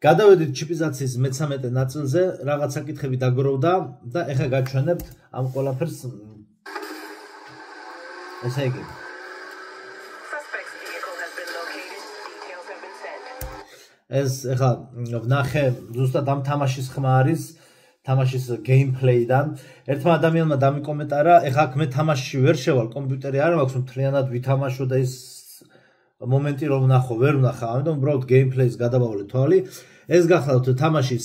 გადავედით ჩიპიზაციის მე-13 ნაწილზე, რაღაც საკითხები დაგროვდა და ეხლა გაჩვენებთ ამ ყველაფერს. ესე იგი. ეს ეხლა ვნახე ზუსტად ამ თამაშის ხმა არის, თამაშის გეიმპლეიდან. ერთმა ადამიანმა დამიკომენტარა, ეხლა აქ მე თამაშში ვერ შევალ, კომპიუტერი არ მაქვს, მთლიანად ვითამაშო და ის მომენტი რომ ვნახო, ვერ ვნახა, ამიტომ უბრალოდ გეიმპლეის გადავავლე თვალი. ეს გახლავთ თამაში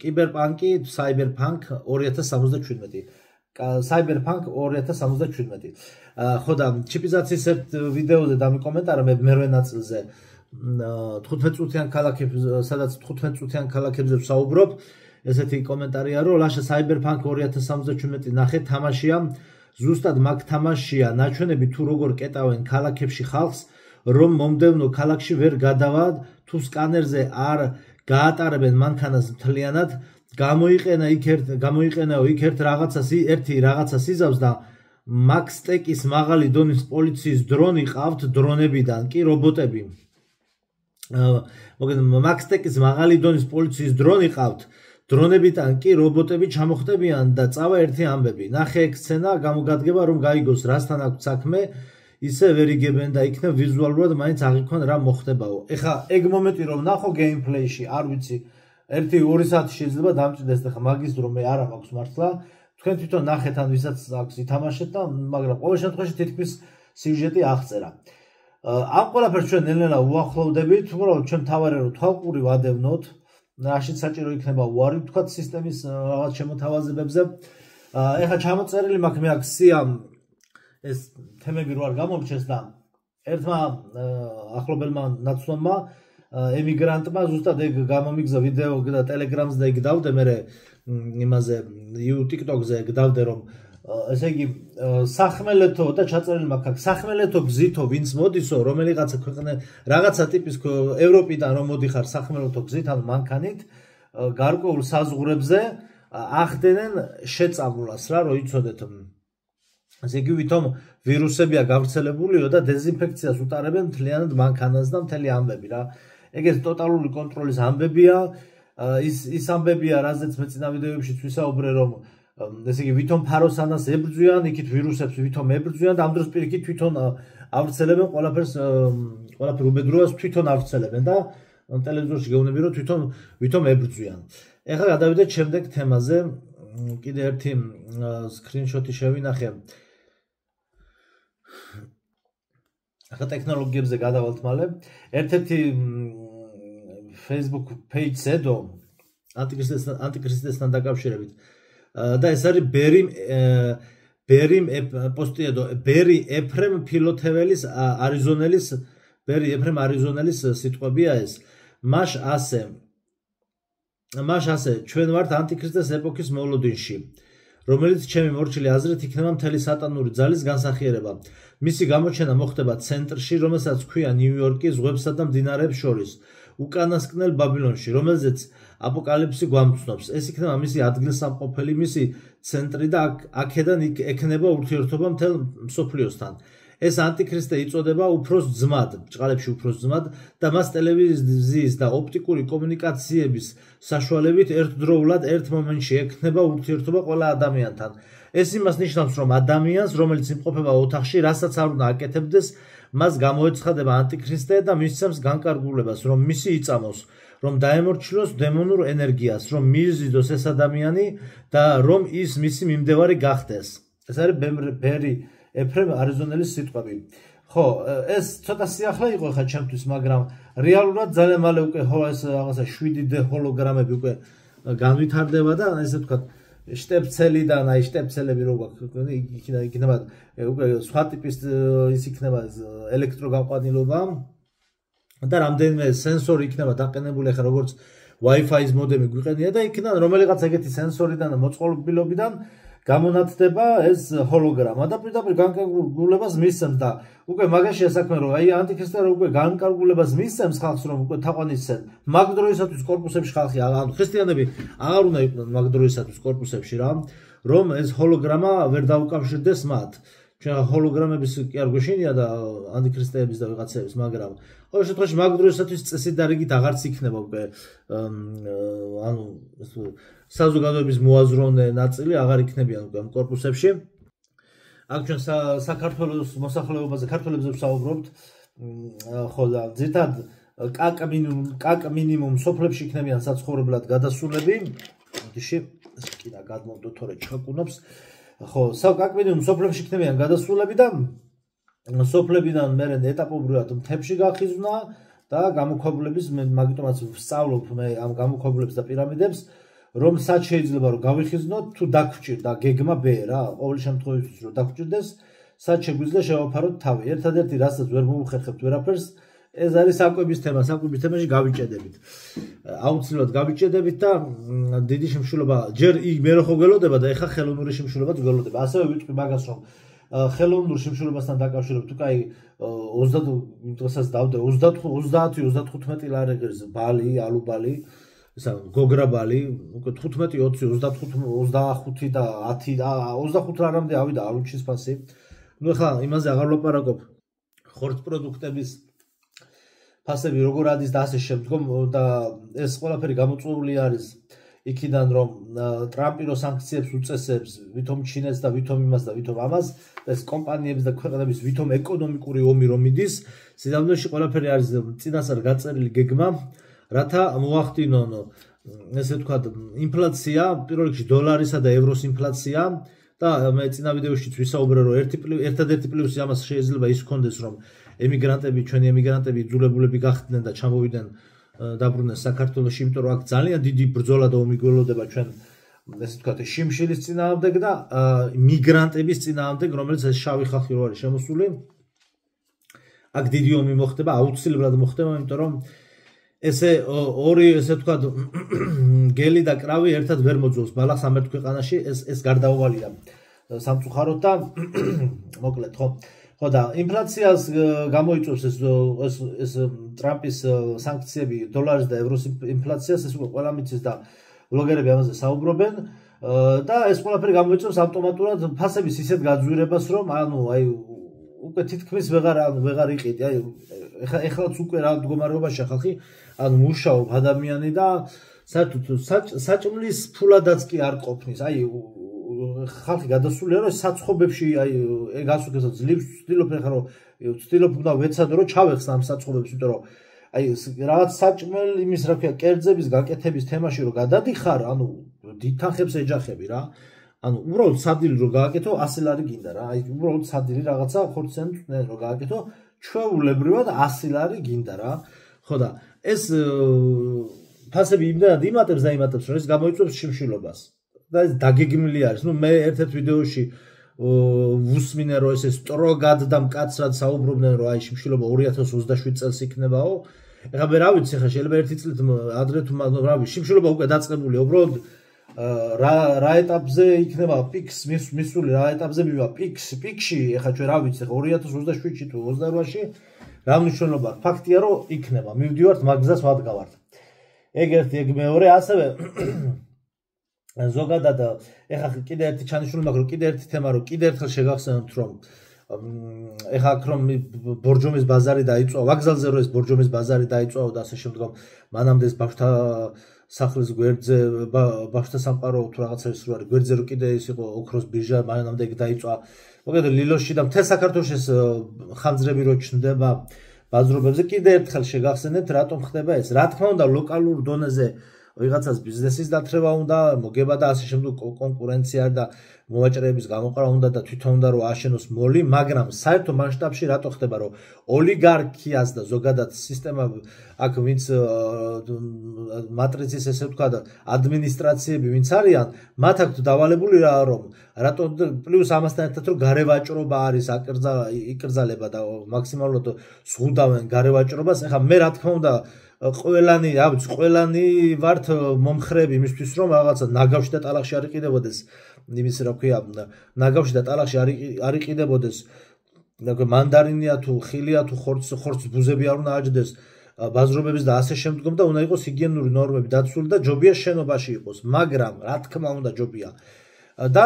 კიბერპანკი 2077. Cyberpunk 2077. ხო და ჩიპიზაციის ერთ ვიდეოზე დამიკომენტარა მე მერვე ნაწილზე 15 წუთიან ქალაქებს, სადაც 15 წუთიან ქალაქებზე ვსაუბრობ. ესეთი კომენტარია რომ ლაშა Cyberpunk 2077 ნახე თამაშია. ზუსტად მაგ თამაშია ნაჩვენები თუ როგორ კეტავენ ქალაქებში ხალხს, რომ მომდევნო ქალაქში ვერ გადავად, თუ სკანერზე არ გაატარებენ მანქანას მთლიანად, გამოიყენაო იქ ერთი რაღაცას იზავს და Max-Tech-ის მაღალი დონის პოლიციის დრონი ყავთ დრონებიდან კი რობოტები. Max-Tech-ის მაღალი დონის პოლიციის დრონი ყავთ დრონებიდან კი რობოტები ჩამოხტებიან და წავა ერთი ამბები. ნახე ეგ სცენა, გამოგადგება რომ გაიგოს რასთან აქვს საქმე, ისე ვერ იგებენ და იქნებ ვიზუალურად მაინც აღიქვან რა მოხდებაო. ეხლა ეგ მომენტი რომ ნახო გეიმპლეიში, არ ვიცი 1-2 საათი შეიძლება დამჭირდეს და ხა მაგის დრო მე არა მაქვს მართლა. თქვენ თვითონ ნახეთ ან ვისაც აქვს ითამაშეთ და მაგრამ ყოველ შემთხვევაში თითქმის სიუჟეტი აღწერა. ამ ყველაფერს ჩვენ ნელ-ნელა უახლოვდებით, უბრალოდ ჩვენ თავარი რომ თვალყური ვადევნოთ. რაშიც საჭირო იქნება უარი თქვათ სისტემის რაღაც შემოთავაზებებზე. ეხლა ჩამოწერილი მაქვს მე აქ სიამ ეს თემები რო არ გამომრჩეს და ერთმა ახლობელმა ნაცნობმა ემიგრანტმა ზუსტად ეგ გამომიგზა ვიდეო და ტელეგრამზე და ეგ დავდე მე იმაზე TikTok-ზე ეგ დავდე რომ ესე იგი სახმელეთო და ჩაწერილი მაქვს აქ სახმელეთო გზითო ვინც მოდისო რომელიღაცა ქვეყნე რაღაცა ტიპის ევროპიდან რომ მოდიხარ სახმელეთო გზით ან მანქანით გარკვეულ საზღვრებზე ახდენენ შეწამულას რა რო იცოდეთ ესე იგი ვითომ ვირუსებია გავრცელებულიო და დეზინფექციას უტარებენ მთლიანად მანქანას და მთელი ამბები რა ეგეც ტოტალური კონტროლის ამბებია ის ამბებია რაზეც მე წინა ვიდეოებში ვისაუბრე რომ ესე იგი ვითომ ფაროსანას ებრძვიან იქით ვირუსებს ვითომ ებრძვიან და ამ დროს პირიქით თვითონ ავრცელებენ ყველაფერ უბედურებას თვითონ ავრცელებენ და ტელევიზორში გეუბნები რომ ვითომ ებრძვიან ეხლა გადავიდეთ შემდეგ თემაზე კიდე ერთი სკრინშოტი შევინახე ახლა ტექნოლოგიებზე გადავალთ მალე ერთ-ერთი Facebook page ზედო ანტიქრისტესთან დაკავშირებით და ეს არის ბერი ეფრემ ფილოთეველის არიზონელის სიტყვებია ეს მაშ ასე ჩვენ ვართ ანტიქრისტეს ეპოქის მოლოდინში რომელიც ჩემი მორჩილი აზრით იქნება მთელი სატანური ძალის განსახიერება მისი გამოჩენა მოხდება ცენტრში რომელსაც ქვია ნიუ-იორკი ზღვებსა და მდინარეებს შორის უკანასკნელ ბაბილონში რომელზეც აპოკალიფსი გვამცნობს ეს იქნება მისი ადგილსამყოფელი მისი ცენტრი და აქედან ექნება ურთიერთობა მთელ მსოფლიოსთან ეს ანტიქრისტე იწოდება უფროს ძმად ბჭყალებში უფროს ძმად და მას ტელევიზიის და ოპტიკური კომუნიკაციების საშუალებით ერთდროულად ერთ მომენტში ექნება ურთიერთობა ყველა ადამიანთან ეს იმას ნიშნავს რომ ადამიანს რომელიც იმყოფება ოთახში რასაც არ უნდა აკეთებდეს მას გამოეცხადება ანტიქრისტე და მისცემს განკარგულებას რომ მისი იწამოს რომ დაემორჩილოს დემონურ ენერგიას რომ მიიზიდოს ეს ადამიანი და რომ ის მისი მიმდევარი გახდეს ეს არის ბერი ეფრემ არიზონელის სიტყვები ხო ეს ცოტა სიახლე იყო ხა ჩემთვის მაგრამ რეალურად ძალიან მალე უკვე ეს რაღაცა 7D ჰოლოგრამები უკვე განვითარდება და ესე ვთქვათ შტეპცელიდან აი შტეპცელები რო იქნება უკვე სხვა ტიპის ის იქნება ელექტროგამყვანილობა და რამდენიმე სენსორი იქნება დაყენებული ახლა როგორც Wi-Fi-ის მოდემი გვიყენია და იქიდან რომელიღაც ეგეთი სენსორიდან და მოწყობილობიდან გამონათდება ეს ჰოლოგრამა და პირდაპირ განკარგულებას მისცემს და უკვე მაგაშია საქმე რომ აი ანტიქრისტე რო უკვე განკარგულებას მისცემს ხალხს რომ უკვე თაყვანისცენ მაგ დროისათვის კორპუსებში ხალხი ანუ ქრისტიანები აღარ უნდა იყვნენ მაგ დროისათვის კორპუსებში რა რომ ეს ჰოლოგრამა ვერ დაუკავშირდეს მათ ჩვენ ჰოლოგრამების კი არ გვეშინია და ანტიქრისტეების და ვიღაცების, მაგრამ ყოველ შემთხვევაში მაგ დროისათვის წესით და რიგით აღარც იქნება უკვე ანუ საზოგადოების მოაზროვნე ნაწილი აღარ იქნებიან უკვე ამ კორპუსებში. აქ ჩვენ საქართველოს მოსახლეობაზე, ქართველებზე ვსაუბრობთ, ხო და ზედად კაკ მინიმუმ სოფლებში იქნებიან საცხოვრებლად გადასულები. ოდიში კიდე გადმოვდო თორე ჩაკუნობს. ხო, კაკ მინიმუმ სოფლებში იქნებიან გადასულები და სოფლებიდან მერე ეტაპობრივად მთებში გახიზვნა და გამოქვაბულების მაგიტომაც ვსწავლობ მე ამ გამოქვაბულებს და პირამიდებს, რომ სად შეიძლება რომ გავიხიზნოთ თუ დაგვრჩირდა გეგმა B რა, ყოველ შემთხვევაში რომ დაგვრჩირდეს, სად შეგვიძლია შევაფაროთ თავი. ერთადერთი რასაც ვერ მოუხერხებთ ვერაფერს, ეს არის საკვების თემა, საკვების თემაში გავიჭედებით. აუცილებლად გავიჭედებით და დიდი შემშულობა ჯერ მე რო ხო გველოდება და ეხა ხელოვნური შემშულებაც გველოდება. ასევე ვიტყვი მაგას რომ ხელოვნურ შემშულებასთან დაკავშირებით უკაი 20 დღესაც დავდე 30-35 ლარების ბალი, ალუბალი, ისა გოგრაბალი, უკვე 15, 20, 25 და 10 და 25 ლარამდე ავიდა ალუჩის ფასი. ნუ ეხლა იმაზე აღარ ვლაპარაკობ. ხორცპროდუქტების ფასები როგორ არის და ასე შემდგომ და ეს ყველაფერი გამოწვეული არის იქიდან რომ ტრამპი რო სანქციებს უწესებს ვითომ ჩინეთს და ვითომ იმას და ვითომ ამას ეს კომპანიების და ქვეყნების ვითომ ეკონომიკური ომი რომ მიდის სიდამლეში ყველაფერი არის წინასწარ გაწერილი გეგმა რათა მოახდინონ ესე ვთქვათ ინფლაცია პირველ რიგში დოლარისა და ევროს ინფლაცია და მე წინა ვიდეოშიც ვისაუბრე რომ ერთადერთი პლუსი ამას შეიძლება ის ჰქონდეს რომ ემიგრანტები ჩვენი ემიგრანტები იძულებულები გახდნენ და ჩამოვიდნენ დაბრუნდნენ საქართველოში, იმიტომ რომ აქ ძალიან დიდი ბრძოლა და ომი გველოდება ჩვენ ესე ვთქვათ შიმშილის წინააღმდეგ და მიგრანტების წინააღმდეგ, რომელიც ეს შავი ხალხი რო არის შემოსული. აქ დიდი ომი მოხდება, აუცილებლად მოხდება, იმიტომ რომ ესე ორი ესე ვთქვათ გელი და კრავი ერთად ვერ მოძულს ბალახს ამ ერთ ქვეყანაში, ეს გარდაუვალია სამწუხაროდ და მოკლედ ხო ხო და ინფლაციას გამოიწვევს ეს ტრამპის სანქციები დოლარის და ევროს ინფლაციას ეს უკვე ყველა მიცის და ბლოგერები ამაზე საუბრობენ და ეს ყველაფერი გამოიწვევს ავტომატურად ფასების ისეთ გაძვირებას რომ ანუ აი უკვე თითქმის ვეღარ იყიდი აი ეხლაც უკვე რა მდგომარეობაშია ხალხი ანუ მუშაობ ადამიანი და საერთოდ საჭმლის ფულადაც კი არ ყოფნის აი ხალხი გადასულია რომ საცხობებში აი გასუქეს ძლივს ვცდილობ ეხლა რომ ვცდილობ უნდა ვეცადო რომ ჩავეხს ამ საცხობებს იმიტომ რომ აი რაღაც საჭმელ იმის რა ქვია კერძების გაკეთების თემაში რომ გადადიხარ ანუ დიდთანხებს ეჯახები რა ანუ უბრალოდ სადილი რომ გააკეთო 100 ლარი გინდა რა აი უბრალოდ სადილი რაღაცა ხორციანი წვნიანი რომ გააკეთო ჩვეულებრივად 100 ლარი გინდა რა ხო და ეს ფასები იმდენად იმატებს და იმატებს რომ ეს გამოიწვევს შიმშილობას და ეს დაგეგმილი არის. ნუ მე ერთ-ერთ ვიდეოში ვუსმინე რომ ეს სტროგად და მკაცრად საუბრობდნენ რომ აი შიმშილობა 2027 წელს იქნებაო. ეხლა მე რა ვიცი ხა შეიძლება ერთი წლით ადრე თუ რა ვიცი შიმშილობა უკვე დაწყებულია უბრალოდ რა ეტაპზე იქნება პიქს მისული რა ეტაპზე მივა პიქში ეხლა ჩვენ რა ვიცი ხა 2027-ში თუ 28-ში რა მნიშვნელობა აქვს ფაქტია რომ იქნება მივდივართ მაგზას ვადგავართ. ეგ ერთი ეგ მეორე ასევე ზოგადად ეხლა კიდე ერთი ჩანიშნული მაქვს რომ კიდე ერთი თემა რომ კიდე ერთხელ შეგახსენოთ რომ ეხლა აქ რომ ბორჯომის ბაზარი დაიწვა ვაგზალზე რომ ეს ბორჯომის ბაზარი დაიწვა და ასე შემდგომ მანამდე ეს ბავშთა სახლის გვერდზე ბავშთა სამყარო თუ რაღაცა ის რო არის გვერდზე რომ კიდე ის იყო ოქროს ბირჟა მანამდე ეგ დაიწვა მოგედო ლილოში და მთელ საქართველოში ეს ხანძრები რო ჩნდება ბაზრობებზე კიდე ერთხელ შეგახსენებთ რატომ ხდება ეს რა თქმა უნდა ლოკალურ დონეზე ვიღაცას ბიზნესის დათრევა უნდა, მოგება და ასე შემდეგ კონკურენცია და მოვაჭრეების გამოყრა უნდა და თვითონ უნდა რომ აშენოს მოლი, მაგრამ საერთო მასშტაბში რატო ხდება რომ ოლიგარქიას და ზოგადად სისტემა აქ ვინც მატრიცის ესე ვთქვა და ადმინისტრაციები ვინც არიან, მათ აქვთ დავალებული რა რომ რატო პლუს ამასთან ერთად რომ გარევაჭრობა არის იკრძალება და მაქსიმალურად ზღუდავენ გარევაჭრობას, ეხლა მე რა თქმა უნდა ყველანი ვართ მომხრები იმისთვის რომ რაღაცა ნაგავში და ტალახში არ იყიდებოდეს იმის რა ქვია ნაგავში და ტალახში არ იყიდებოდეს რა ქვია მანდარინია თუ ხილია თუ ხორცს ბუზები არ უნდა აჯდეს ბაზრობების და ასე შემდგომ და უნდა იყოს ჰიგიენური ნორმები დაცული და ჯობია შენობაში იყოს მაგრამ რა თქმა უნდა ჯობია და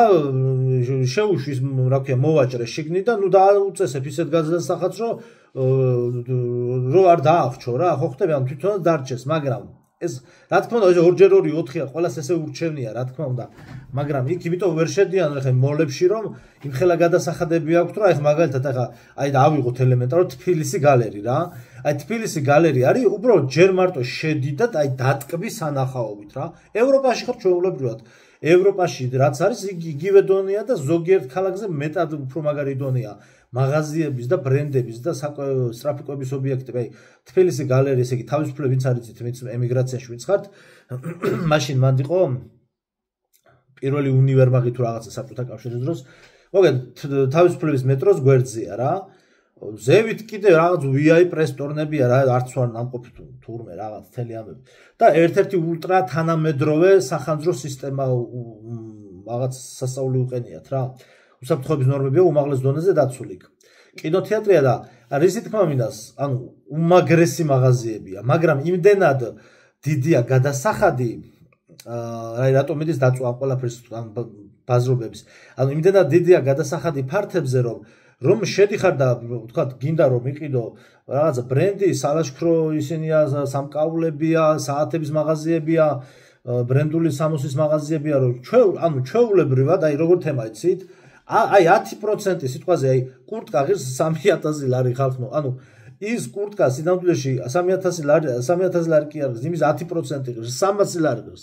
შეუშვის რა ქვია მოვაჭრე შიგნიდან ნუ დაუწესებ ისეთ გადასახადს რომ არ დაახჩო რა ხო ხტები ამ თვითონაც დარჩეს მაგრამ ეს რა თქმა უნდა 2x2 4-ია ყველას ესე ურჩევნია რა თქმა უნდა მაგრამ იქ იმიტომ ვერ შედიან ხე მოლებში რომ იმხელა გადასახადები აქვს რა ეხ მაგალითად ახლა აი დავიღოთ ელემენტარულად თბილისი გალერი რა აი თბილისი გალერი არის უბრალოდ ჯერ მარტო შედიდათ აი დატკბის სანახაობით რა ევროპაში ხარ ჩვეულებრივად ევროპაში რაც არის იგივე დონეა და ზოგიერთ ქალაქზე მეტად უფრო მაგარი დონეა მაღაზიების და ბრენდების და სტრაფიკების ობიექტები აი თბილისი გალერი ესე იგი თავისუფლად ვინც არიცით ვინც ემიგრაციაში ვინც ხართ მაშინ მანდ იყო პირველი უნივერმაღი თუ რაღაცა საბჭოთა კავშირის დროს მოგეთ თავისუფლების მეტროს გვერდზეა რა ზევით კიდე რაღაც VIP რესტორნებია რა არც ვარ ნამყოფი თურმე რაღაც თელი ამბები და ერთ-ერთი ულტრა თანამედროვე სახანძრო სისტემა რაღაც სასწაული უყენიათ რა უსაფრთხოების ნორმებია უმაღლეს დონეზე დაცული კინოთეატრია და რისი თქმა მინდას ანუ უმაგრესი მაღაზიებია მაგრამ იმდენად დიდია გადასახადი აი რატომ მიდის დაწვა ყველაფერს ბაზრობების ანუ იმდენად დიდია გადასახადი ფართებზე რომ შედიხარ და ვთქვათ გინდა რომ იყიდო რაღაცა ბრენდი სალაშქრო ისინია სამკაულებია საათების მაღაზიებია ბრენდული სამოსის მაღაზიებია რომ ჩვეულებრივად აი როგორ თემა იცით აი 10% სიტყვაზე აი კურტკა ღირს 3000 ლარი ხალხო ანუ ის კურტკა სინამდვილეში 3000 ლარი კი არის იმის 10% ღირს 300 ლარი ღირს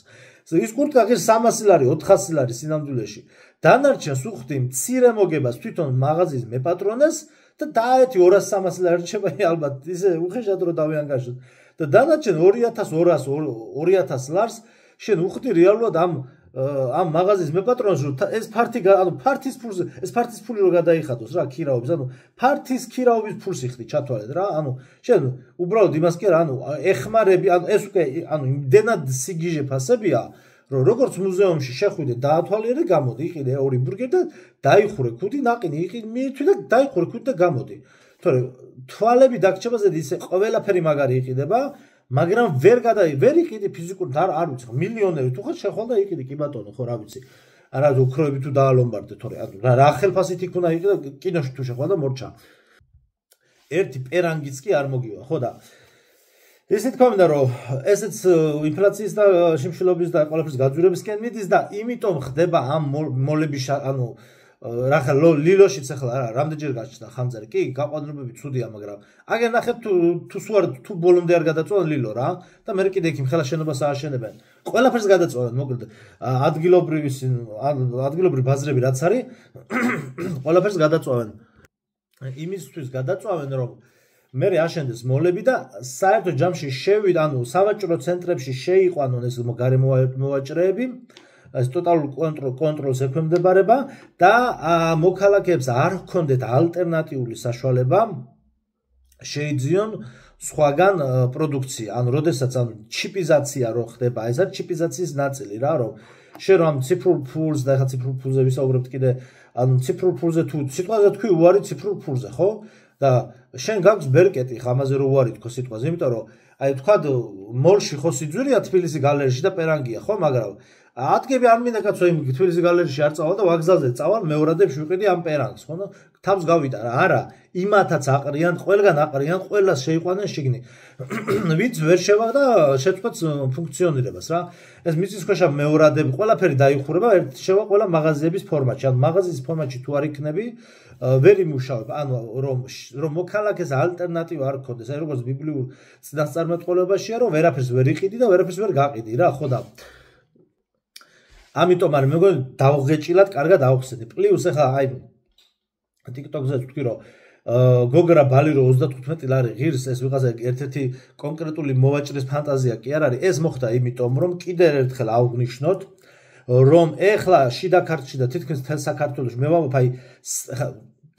ის კურტკა ღირს 300 ლარი 400 ლარი სინამდვილეში დანარჩენს უხდი მცირე მოგებას თვითონ მაღაზიის მეპატრონეს და დაეთი 200-300 ლარი რჩება ალბათ ისე უხეშად რომ დავიანგაშოთ და დანარჩენ 2000 ლარს შენ უხდი რეალურად ამ მაღაზიის მეპატრონს რომ ეს ფართის ფულზე ეს ფართის ფული რო გადაიხადოს რა ქირაობის ანუ ფართის ქირაობის ფულს იხდი ჩათვალეთ რა ანუ შენ უბრალოდ იმას კი არა ანუ ეხმარები ანუ ეს უკვე ანუ იმდენად სიგიჟე ფასებია რომ როგორც მუზეუმში შეხვიდე დაათვალიერე გამოდი იყიდე ორი ბურგერი და დაიხურე ქუდი ნაყინი იყიდე მიირთვი და დაიხურე ქუდი და გამოდი თორე თვალები დაგჭებაზე ისე ყველაფერი მაგარი იყიდება მაგრამ ვერ იყიდი ფიზიკურად არ ვიცი მილიონერი თუ ხარ შეხვალ და იყიდი კი ბატონო ხო რა ვიცი არა უქროები თუ დაალომბარდე თორე რა ხელფასით იქ უნდა იყიდე კინოში თუ შეხვალ და მორჩა ერთი პერანგიც კი არ მოგივა ხო და ესე თქმა უნდა რომ ესეც ინფლაციის და შიმშილობის და ყველაფრის გაძვირებისკენ მიდის და იმიტომ ხდება ამ მოლების ანუ რა ხა ლილოშიც ახლა რამდენჯერ გაჩნდა ხანძარი კი გაყვანილობები ცუდია მაგრამ აგერ ნახეთ თუ ბოლომდე არ გადაწვენ ლილო რა და მე კიდე იქ მხელა შენობას ააშენებენ ყველაფერს გადაწვენ მოკლედ ადგილობრივი ბაზრები რაც არის ყველაფერს გადაწვენ იმისთვის გადაწვენ რომ მე აშენდეს მოლები და საერთო ჯამში შევიდა ანუ სავაჭრო ცენტრებში შეიყვანონ ეს გარემოვაჭრეები ეს ტოტალურ კონტროლს ექვემდებარება და მოქალაქეებს არ ჰქონდეთ ალტერნატიული საშუალება შეიძიონ სხვაგან პროდუქცია ანუ როდესაც ანუ ჩიპიზაცია რო ხდება ეს არის ჩიპიზაციის ნაწილი რა რომ შენ რომ ციფრულ ფულს და ხა ციფრულ ფულზე ვისაუბრებთ კიდე ანუ ციფრულ ფულზე თუ სიტყვაზე თქვი უარი ციფრულ ფულზე ხო და შენ გაქვს ბერკეტი ხამაზე რო უარი თქო სიტყვაზე იმიტომ რომ აი თქვა მოლში ხო სიძვირია თბილისი გალერეში და პერანგია ხო მაგრამ ადგები არ მინდა კაცო იმ თბილისი გალერეში არ წავალ და ვაგზალზე წავალ მეორადებს ვიყიდი ამ პერანგს ხო თავს გავიტარა არა იმათაც აყრიან ყველგან აყრიან ყველას შეიყვანენ შიგნი ვინც ვერ შევა და შეწყვეტს ფუნქციონირებას რა ეს მიწისქვეშა მეორადები ყველაფერი დაიხურება ერთ შევა ყველა მაღაზიების ფორმატში ან მაღაზიის ფორმატში თუ არ იქნები ვერ იმუშავებ ანუ რომ მოქალაქეს ალტერნატივა არ გქონდეს აი როგორც ბიბლიურ წინასწარმეტყველებაშია რომ ვერაფერს ვერ იყიდი და ვერაფერს ვერ გაყიდი რა ხო და ამიტომ არ მეგონი დავღეჭილად კარგად ავხსენე პლუს ახლა აი TikTok-ზე თქვი რომ გოგრა ბალი რო 35 ლარი ღირს ეს ვიღაცა ერთ-ერთი კონკრეტული მოვაჭრის ფანტაზია კი არ არის ეს მოხდა იმიტომ რომ კიდევ ერთხელ აღვნიშნოთ რომ ეხლა შიდა ქართლში და თითქმის მთელ საქართველოში მე ვამბობ აი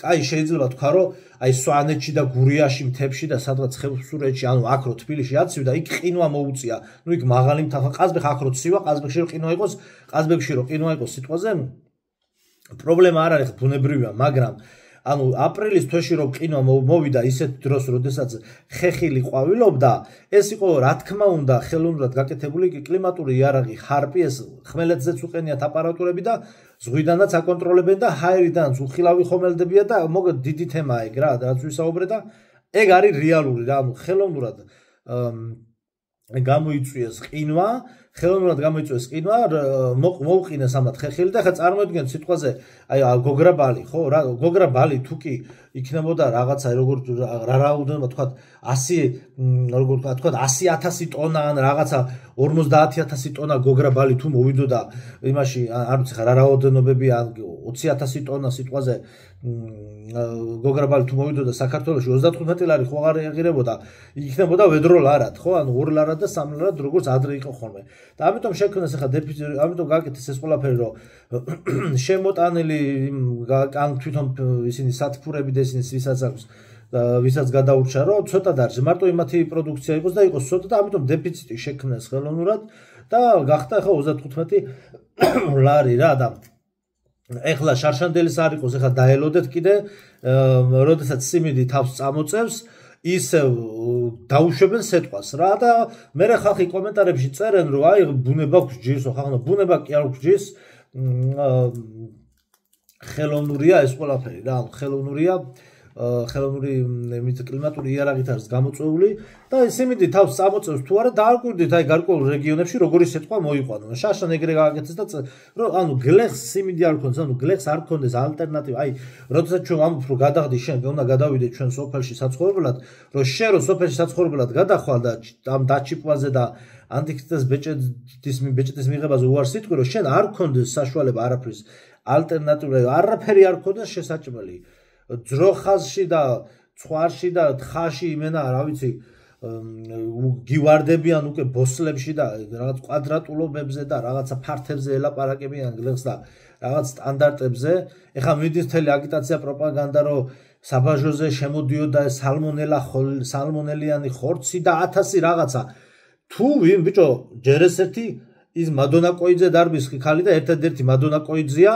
აი შეიძლება თქვა რომ აი სვანეთში და გურიაში მთებში და სადღაც ხევსურეთში ანუ აქ რო თბილისში აცივდა იქ ყინვა მოუწია ნუ იქ მაღალი მთა ყაზბეხ აქ რო ცივა ყაზბეხში რო ყინვა იყოს ყაზბეგში რო ყინვა იყოს სიტყვაზე პრობლემა არ არის ბუნებრივია მაგრამ ანუ აპრილის თვეში რომ ყინვა მოვიდა ისეთ დროს, როდესაც ხეხილი ყვავილობდა, ეს იყო რა თქმა უნდა ხელოვნურად გაკეთებული კლიმატური იარაღი, ხარპი, ეს ხმელეთზეც უყენიათ აპარატურები და ზღვიდანაც აკონტროლებენ და ჰაერიდანაც უხილავი ხომელდებია და მოგეთ დიდი თემაა ეგ რა, რაც ვისაუბრე და ეგ არის რეალური რა, ანუ ხელოვნურად გამოიწვიეს ყინვა, მოუყინეს ამათ ხეხილი და ხა წარმოიდგინეთ სიტყვაზე აი გოგრაბალი, ხო? რა გოგრაბალი თუ კი იქნებოდა რაღაცა როგორ რა რაოდენობა თქვა 100 როგორ თქვა 100,000 ტონა ან რაღაცა 50,000 ტონა გოგრაბალი თუ მოვიდოდა იმაში არ ვიცი ხა რა რაოდენობები ან 20,000 ტონა სიტყვაზე გოგრაბალი თუ მოვიდოდა საქართველოში 35 ლარი ხო აღარ ეღირებოდა იქნებოდა ვედრო ლარად ხო ანუ 2 ლარად და 3 ლარად როგორც ადრე იყო ხოლმე და ამიტომ შექმნეს ახლა დეფიციტი ამიტომ გაკეთეს ეს ყველაფერი რომ შემოტანილი ან თვითონ ისინი სათფურები და ისინი ვისაც გადაურჩა რომ ცოტა დარჩა მარტო იმათი პროდუქცია იყოს და იყოს ცოტა და ამიტომ დეფიციტი შექმნეს ხელოვნურად და გახდა ახლა 35 ლარი რა და ეხლა შარშანდელის არ იყოს ეხლა დაელოდეთ კიდე როდესაც სიმინდი თავს წამოწევს ისევ დაუშვებენ სეტყვას რა და მე ხალხი კომენტარებში წერენ რომ აი ბუნება გჯირს ხახნა ბუნება კი არ გჯირს ხელოვნურია ეს ყველაფერი რა ხელოვნურია ხელოვნური კლიმატური იარაღით არის გამოწვეული და სიმინდი თავს წამოწევს თუ არა დაარკვირდით აი გარკვეულ რეგიონებში როგორი სეტყვა მოიყვანო შაშან ეგრე გააკეთეს და რომ ანუ გლეხს სიმინდი არ ქონდეს ანუ გლეხს არ ქონდეს ალტერნატივა აი როდესაც ჩვენ ამბობ რომ გადახდი შენ უნდა გადავიდე ჩვენ სოფელში საცხოვრებლად რომ შენ რო სოფელში საცხოვრებლად გადახვალ და ამ დაჩიკვაზე და ანტიქრისტეს ბეჭდის მიღებაზე უარს იტყვი რომ შენ არ ქონდეს საშუალება არაფრის ალტერნატივა არაფერი არ ქონდეს შესაჭმელი ძროხაზში და ცხვარში და თხაში იმენა რა ვიცი გივარდებიან უკვე ბოსლებში და რაღაც კვადრატულობებზე და რაღაცა ფართებზე ელაპარაკებიან გლეხს და რაღაც სტანდარტებზე ეხლა მიდის მთელი აგიტაცია პროპაგანდა რომ საბაჟოზე შემოდიოდა სალმონელიანი ხორცი და 1000 რაღაცა თუ ვინ ბიჭო ჯერ ესეთი ის მადონა კოიძე დარბის ხალი და ერთადერთი მადონა კოიძეა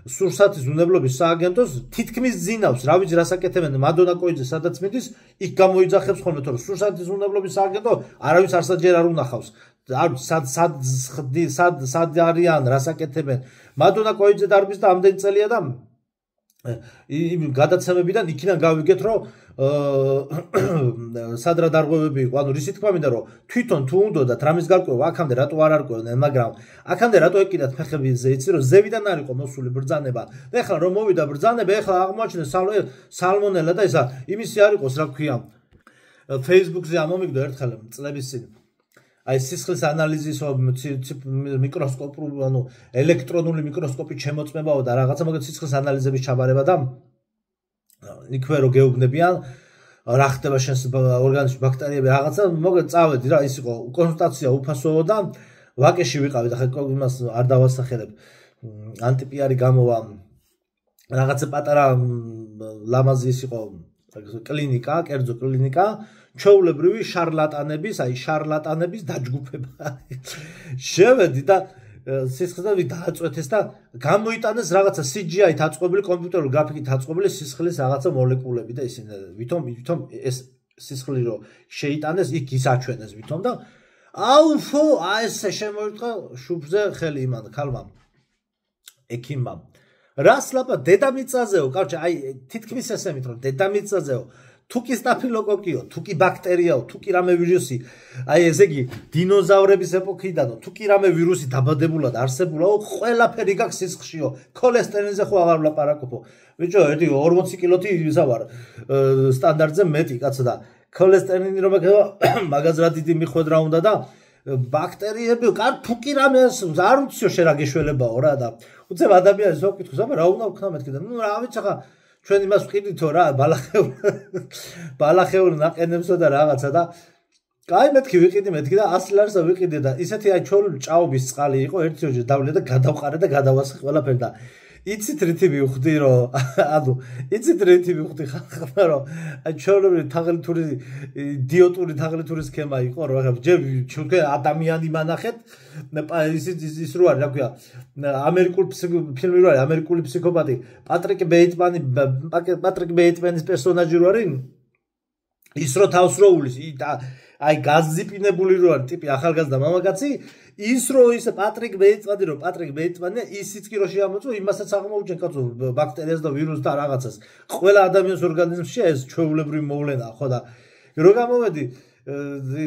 სურსათის უნებლობის სააგენტოს თითქმის ძინავს რა ვიცი რას აკეთებენ მადონა კოიძე სადაც მიდის იქ გამოიძახებს ხოლმე თორე სურსათის უნებლობის სააგენტო არავის არსაჯერ არ უნახავს სად არიან რას აკეთებენ მადონა კოიძე დარბის და ამდენი წელია და გადაცემებიდან იქიდან გავიგეთ რომ სადრა დარღვევები იყო ანუ რისი თქმა მინდა რომ თვითონ თუ უნდათ რამის გარკვევა აქამდე რატო არ არკვევდნენ მაგრამ აქამდე რატო ეკიდათ ფეხებზე იცი რომ ზევიდან არ იყო მოსული ბრძანება და ეხლა რომ მოვიდა ბრძანება ეხლა აღმოაჩინეს სალმონელა და ისა იმისი არ იყოს რა ქვია Facebook-ზე ამომიგდო ერთხელ წლების წინ აი სისხლის ანალიზის მიკროსკოპური ანუ ელექტრონული მიკროსკოპით შემოწმებაო და რაღაცა მოგეთ სისხლის ანალიზების ჩაბარება და იქვე რო გეუბნებიან რა ხდება შენს ორგანიზმში ბაქტერიები რაღაცა მოგეთ წავედი რა ის იყო კონსულტაცია უფასოა და ვაკეში ვიყავი და ხა იმას არ დავასახელებ ანტიპიარი გამოვა რაღაცა პატარა ლამაზი ის იყო კლინიკა კერძო კლინიკა ჩაულებრივი შარლატანების დაჯგუფება შევედი და სისხლზე დააწვეთეს და გამოიტანეს რაღაცა CGI-ით აწყობილი კომპიუტერული გრაფიკით აწყობილი სისხლის რაღაცა მოლეკულები და ისინი ვითომ ეს სისხლი რო შეიტანეს იქ ისაჩვენეს ვითომ და აუფო ესე შემოიტყა შუბზე ხელი იმან ქალმა ექიმმა რას ლაპა დედამიწაზეო კავჭა აი თითქმის ესემით რომ დედამიწაზეო თუკი სტაფილოკოკიო, თუკი ბაქტერიაო, თუკი რამე ვირუსი, აი ესე იგი დინოზავრების ეპოქიდანო, თუკი რამე ვირუსი დაბადებულად არსებულაო, ყველაფერი გაქვს სისხლშიო, ქოლესტერინის ხო აღარ ვლაპარაკობო. ბიჭო, ერთი 40 კილოთი ისა ვარ სტანდარტზე მეტი კაცო და ქოლესტერინი რომ მაგაზ რა დიდი მიხვედრა უნდა და ბაქტერიები, თუკი რამე არ ვიციო შენ რა გეშველებაო რა და უცებ ადამიანს ვაკითხოს, აბა რა უნდა ვქნა მეთქი და ნუ რა ვიცი ხა ჩვენ იმას ვყიდითო რა ბალახეულ ნაყენებსო და რაღაცა და კაი მეთქი ვიყიდი და 100 ლარს ვიყიდე და ისეთი აი ჩოლული ჭაობის წყალი იყო ერთი ოჯე დავლე და გადავყარე და გადავასხე ყველაფერი და იცით რითი მივხვდი რომ ანუ იცით რითი მივხვდი ხალხმა რომ ჩვეულებრივი თაღლითური იდიოტური თაღლითური სქემა იყო რომ ახლა ჯერ ჩვენ ადამიანი მანახეთ ის რო არის რა ქვია ამერიკული ფილმი რო არის ამერიკული ფსიქოპატი პატრიკ ბეიტმენის პერსონაჟი რო არის ის რო თავს რო უვლის აი გაზიპინებული რო არის ტიპი ახალგაზრდა მამაკაცი ის რო ის პატრიკ ბეიტმანი ისიც კი რო შეამოწო იმასაც აღმოუჩენ კაცო ბაქტერიას და ვირუსს და რაღაცას ყველა ადამიანის ორგანიზმში ეს ჩვეულებრივი მოვლენაა ხო და რო გამოვედი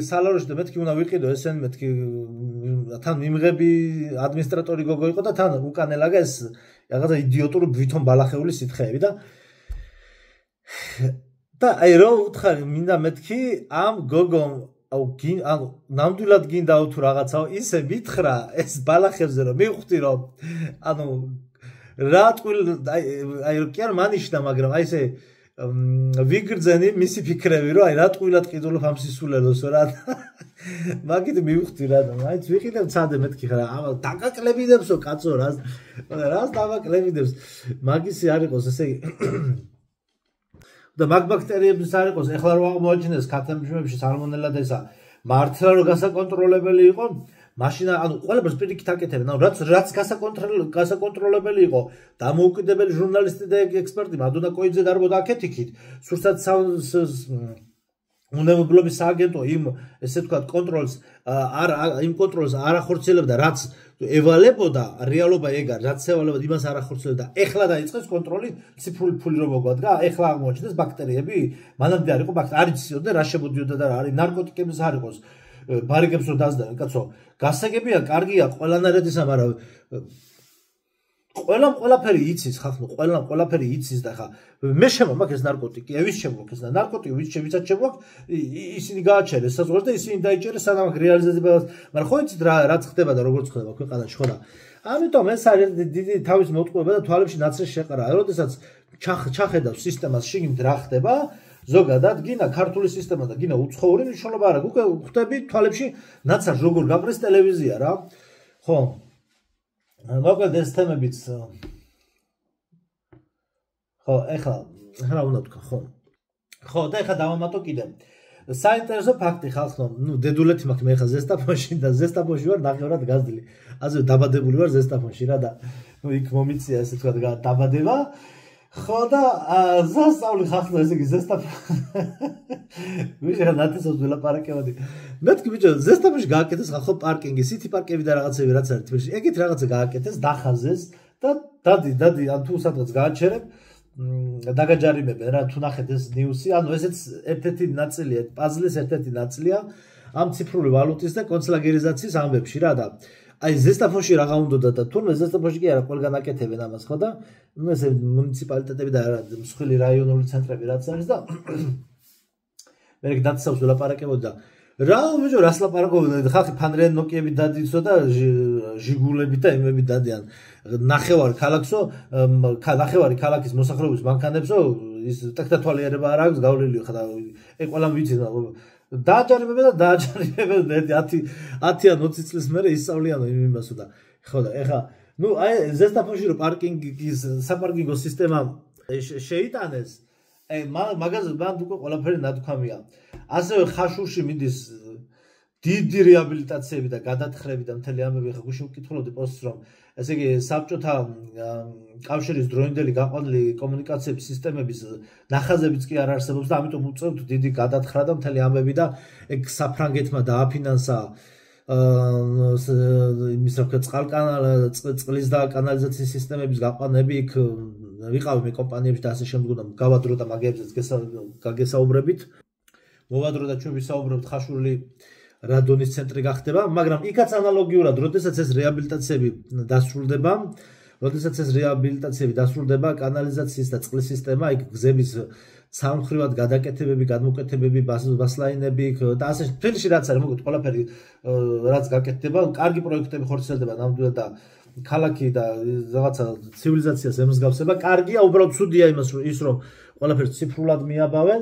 სალაროში და მეთქი უნდა ვიყიდო ესენ მეთქი თან მიმღები ადმინისტრატორი გოგო იყო და თან უკანელაგა ეს რაღაცა იდიოტური ვითომ ბალახეული სითხეები და აი რო უთხარი მინდა მეთქი ამ გოგომ ანუ ნამდვილად გინდაო თუ რაღაცაო ისე მითხრა ეს ბალახებზე რომ მივხვდი რომ ანუ რა ტყუილ აი კი არ მანიშნა მაგრამ აი ესე ვიგრძენი მისი ფიქრები რომ აი რა ტყუილად ყიდულობ ამ სისულელოსო რა მაგით მივხვდი რა აი ვიყიდებ ცადე მეთქი ხარა ამა დაგაკლებინებსო კაცო რას დაგაკლებინებს მაგისი არ იყოს ესე და მაგ ბაქტერიების არ იყოს ეხლა რო აღმოაჩინეს ქათამშრომლებში სალმონელა და ესა მართლა რო გასაკონტროლებელი იყო მაშინ ანუ ყველაფერს პირიქით აკეთებენ ანუ რაც გასაკონტროლებელი იყო დამოუკიდებელი ჟურნალისტი და ექსპერტი მადონა კოიძე გარბოდა აქეთ იქით სურსად უნემობლობის სააგენტო იმ ესე ვთქვათ კონტროლს არ ახორციელებდა რაც ევალებოდა რეალობა ეგ არის რაც ევალებოდა იმას არ ახორციელებდა ეხლა დაიწყეს კონტროლი ციფრული ფული რომ მოგვადგა ეხლა აღმოჩნდეს ბაქტერიები მანამდე არ იყო არ იცოდე რა შემოდიოდა და რა არის ნარკოტიკების არ იყოს ბარიგებს რო დაძდან კაცო გასაგებია კარგია ყველანაირადისა მაგრამ ყველაფერი იცის ხახნო ყველაფერი იცის და ხა მე შემოაქვს ეს ნარკოტიკი ვის შემოაქვს ეს ნარკოტიკი ვისაც შემოაქვს ისინი გააჩერეს საზღვარს და ისინი დაიჭერეს სანამ რეალიზებას მაგრამ ხო იცით რაც ხდება და როგორც ხდება ქვეყანაში ხო რა ამიტომ ეს არის დიდი თავის მოტყუება და თვალებში ნაცრის შეყრა როდესაც ჩახედავს სისტემას შიგნით რა ხდება ზოგადად გინა ქართული სისტემა და გინა უცხოური მნიშვნელობა არა უკვე ხვდები თვალებში ნაცარს როგორ გაყრის ტელევიზია რა ხო მოკლედ ეს თემებიც ხო ეხლა რა უნდა ვთქვა ხო და ეხლა დავამატო კიდე საინტერესო ფაქტი ხალხო ნუ დედულეთი მაქვს მე ხა ზესტაფონში და ზესტაფონში ვარ ნახევრად გაზრდილი ასე დაბადებული ვარ ზესტაფონში რა და ნუ იქ მომიწია ესე თქვა დაბადება ხო და სასწაული ხალხო ესე იგი ზესტაფონში ვიშერა ნათესავს ველაპარაკებოდი მეთქი ბიჭო ზესტაფონში გააკეთეს ხალხო პარკინგი სიტი პარკები და რაღაცები რაც არის თბილისში ეგეთ რაღაცა გააკეთეს დახაზეს და დადი ან თუ სადღაც გააჩერებ დაგაჯარიმებენ რა თუ ნახეთ ეს ნიუსი ანუ ესეც ერთ-ერთი ნაწილია პაზლის ერთ-ერთი ნაწილია ამ ციფრული ვალუტის და კონცლაგერიზაციის ამბებში რა და აი ზესტაფონში რაღა უნდა და თურმე ზესტაფონში კი არა ყველგან აკეთებენ ამას ხო და ნუ ესე მუნიციპალიტეტები და მსხვილი რაიონული ცენტრები რაც არის და მე გადაცავს ველაპარაკებოდი და რა ბიჭო რას ლაპარაკობენ ხალხი ფანრიან ნოკიები დადიცო და ჟიგულები და იმები დადიან ნახევარი ქალაქი ქალაქის მოსახლეობის მანქანებსო ის ტექნათვალიერება არ აქვს გავლილი ხა და ეგ ყველამ ვიცი დააჯარიმებენ 10 ან 20 წლის მერე ისწავლიანო იმასო და ხო და ეხა ნუ აი ზესტაფონში რო პარკინგის საპარკინგო სისტემა შეიტანეს აი მაგაზე მან უკვე ყველაფერი ნათქვამია ასევე ხაშურში მიდის დიდი რეაბილიტაციები და გადათხრები და მთელი ამბები ხა გუშინ ვკითხულობდი პოსტს რომ ესე იგი საბჭოთა კავშირის დროინდელი გაყვანილი კომუნიკაციების სისტემების ნახაზებიც კი არ არსებობს და ამიტომ უწევთ დიდი გადათხრა და მთელი ამბები და ეგ საფრანგეთმა დააფინანსა იმის რა ქვია წყლის და კანალიზაციის სისტემების გაყვანები იქ ვიყავი კომპანიებში და ასე შემდეგ და გავადრო და მაგებზეც გაგესაუბრებით მოვადრო და ჩვენ ვისაუბრებთ ხაშურული რადონის ცენტრი გახდება მაგრამ იქაც ანალოგიურად როდესაც ეს რეაბილიტაციები დასრულდება კანალიზაციის და წყლის სისტემა იქ გზების სამხრივად გადაკეთებები გადმოკეთებები ბასლაინები და ასე ფილში რაც არის მოგეთ ყველაფერი რაც გაკეთდება კარგი პროექტები ხორციელდება ნამდვილად და ქალაქი და რაღაცა ცივილიზაციას ემსგავსება კარგია უბრალოდ ცუდია ის რომ ყველაფერს ციფრულად მიაბავენ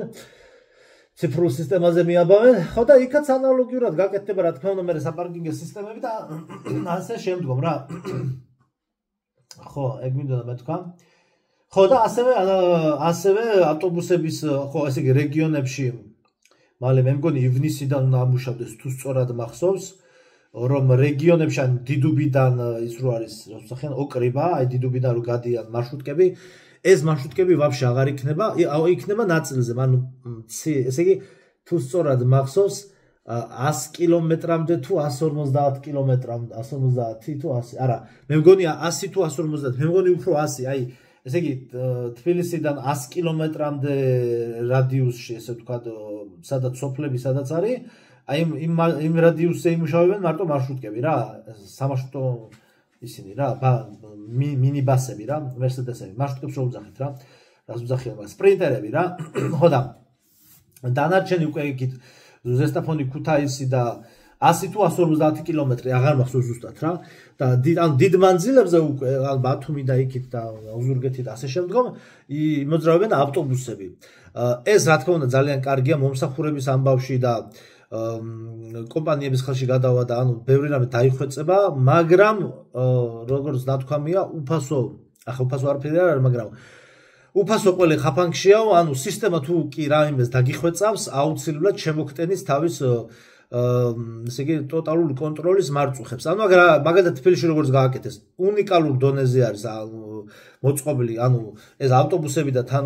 ციფრულ სისტემაზე მიაბავენ ხო და იქაც ანალოგიურად გაკეთდება რა თქმა უნდა მე საპარკინგო სისტემები და ასე შემდგომ რა ხო, ეგ მინდოდა მეთქვა. ხო და ასევე ავტობუსების ხო ესე იგი რეგიონებში მალე მე მგონი ივნისიდან ამუშავდეს თუ სწორად მახსოვს რომ რეგიონებში ან დიდუბიდან ის რო არის რა ვსახიან ოკრიბა აი დიდუბიდან რო გადიან მარშრუტკები ეს მარშრუტკები ვაფშე აღარ იქნება ნაწილზე ანუ ესე იგი თუ სწორად მახსოვს 100 კილომეტრამდე თუ 150 კილომეტრამდე 150 თუ 100 არა მე მგონი 100 თუ 150 მე მგონი უფრო 100 აი ესე იგი თბილისიდან 100 კილომეტრამდე რადიუსში ესე ვთქვათ სადაც სოფლები სადაც არის აი იმ რადიუსზე იმუშავებენ მარტო მარშრუტკები რა სამარშრუტო ისინი რა მინიბასები რა მერსედესები მარშრუტკებს რო უძახით რა რას უძახიან მაგ სპრინტერები რა ხო და დანარჩენი უკვე იქით ზესტაფონი ქუთაისი და 100 თუ 150 კილომეტრი აღარ მახსოვს ზუსტად რა და დიდ მანძილებზე უკვე ბათუმი და იქით და ოზურგეთი და ასე შემდგომ მოძრაობენ ავტობუსები ეს რა თქმა უნდა ძალიან კარგია მომსახურების ამბავში და კომპანიების ხელში გადავა და ანუ ბევრი რამე დაიხვეწება მაგრამ როგორც ნათქვამია უფასო არაფერი არ არის მაგრამ უფასო ყველი ხაფანგშია ანუ სისტემა თუ კი რაიმეს დაგიხვეწავს აუცილებლად შემოგტენის თავის ესე იგი ტოტალური კონტროლის მარწუხებს. ანუ მაგალითად თბილისში როგორც გააკეთეს, უნიკალურ დონეზე არის მოწყობილი, ანუ ეს ავტობუსები და თან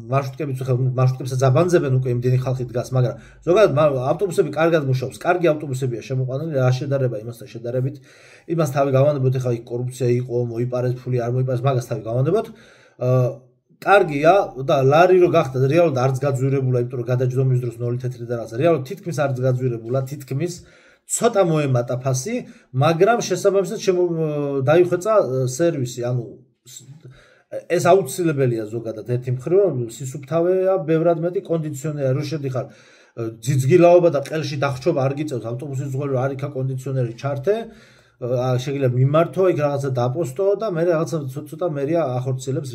მარშრუტკებიც ზაბანძებენ უკვე იმდენი ხალხი დგას, მაგრამ ზოგადად ავტობუსები კარგად მუშაობს. კარგი ავტობუსებია შემოყვანილი, რა შედარება იმასთან შედარებით. იმას თავი გავანებოთ, ეხლა იქ კორუფცია იყო, მოიპარეს ფული, არ მოიპარეს, მაგას თავი გავანებოთ. კარგია და ლარი რო გახდა რეალურად არც გაძვირებულა, იმიტომ რომ გადაჯდომის დროს 0 თეთრი და რაღაცა. რეალურად თითქმის არც გაძვირებულა, თითქმის ცოტა მოემატა ფასი, მაგრამ შესაბამისად დაიხვეწა სერვისი, ანუ ეს აუცილებელია ზოგადად ერთი მხრივ, სისუფთავეა, ბევრად მეტი კონდიციონერი რო შედიხარ ძიძგილაობა და ყელში დახრჩობა არ გიწევს ავტობუსის ძღველი რო არ იქა კონდიციონერი ჩართე შეიძლება მიმართო იქ რაღაცა დაპოსტო და მე რაღაცა ცოტა მერია ახორციელებს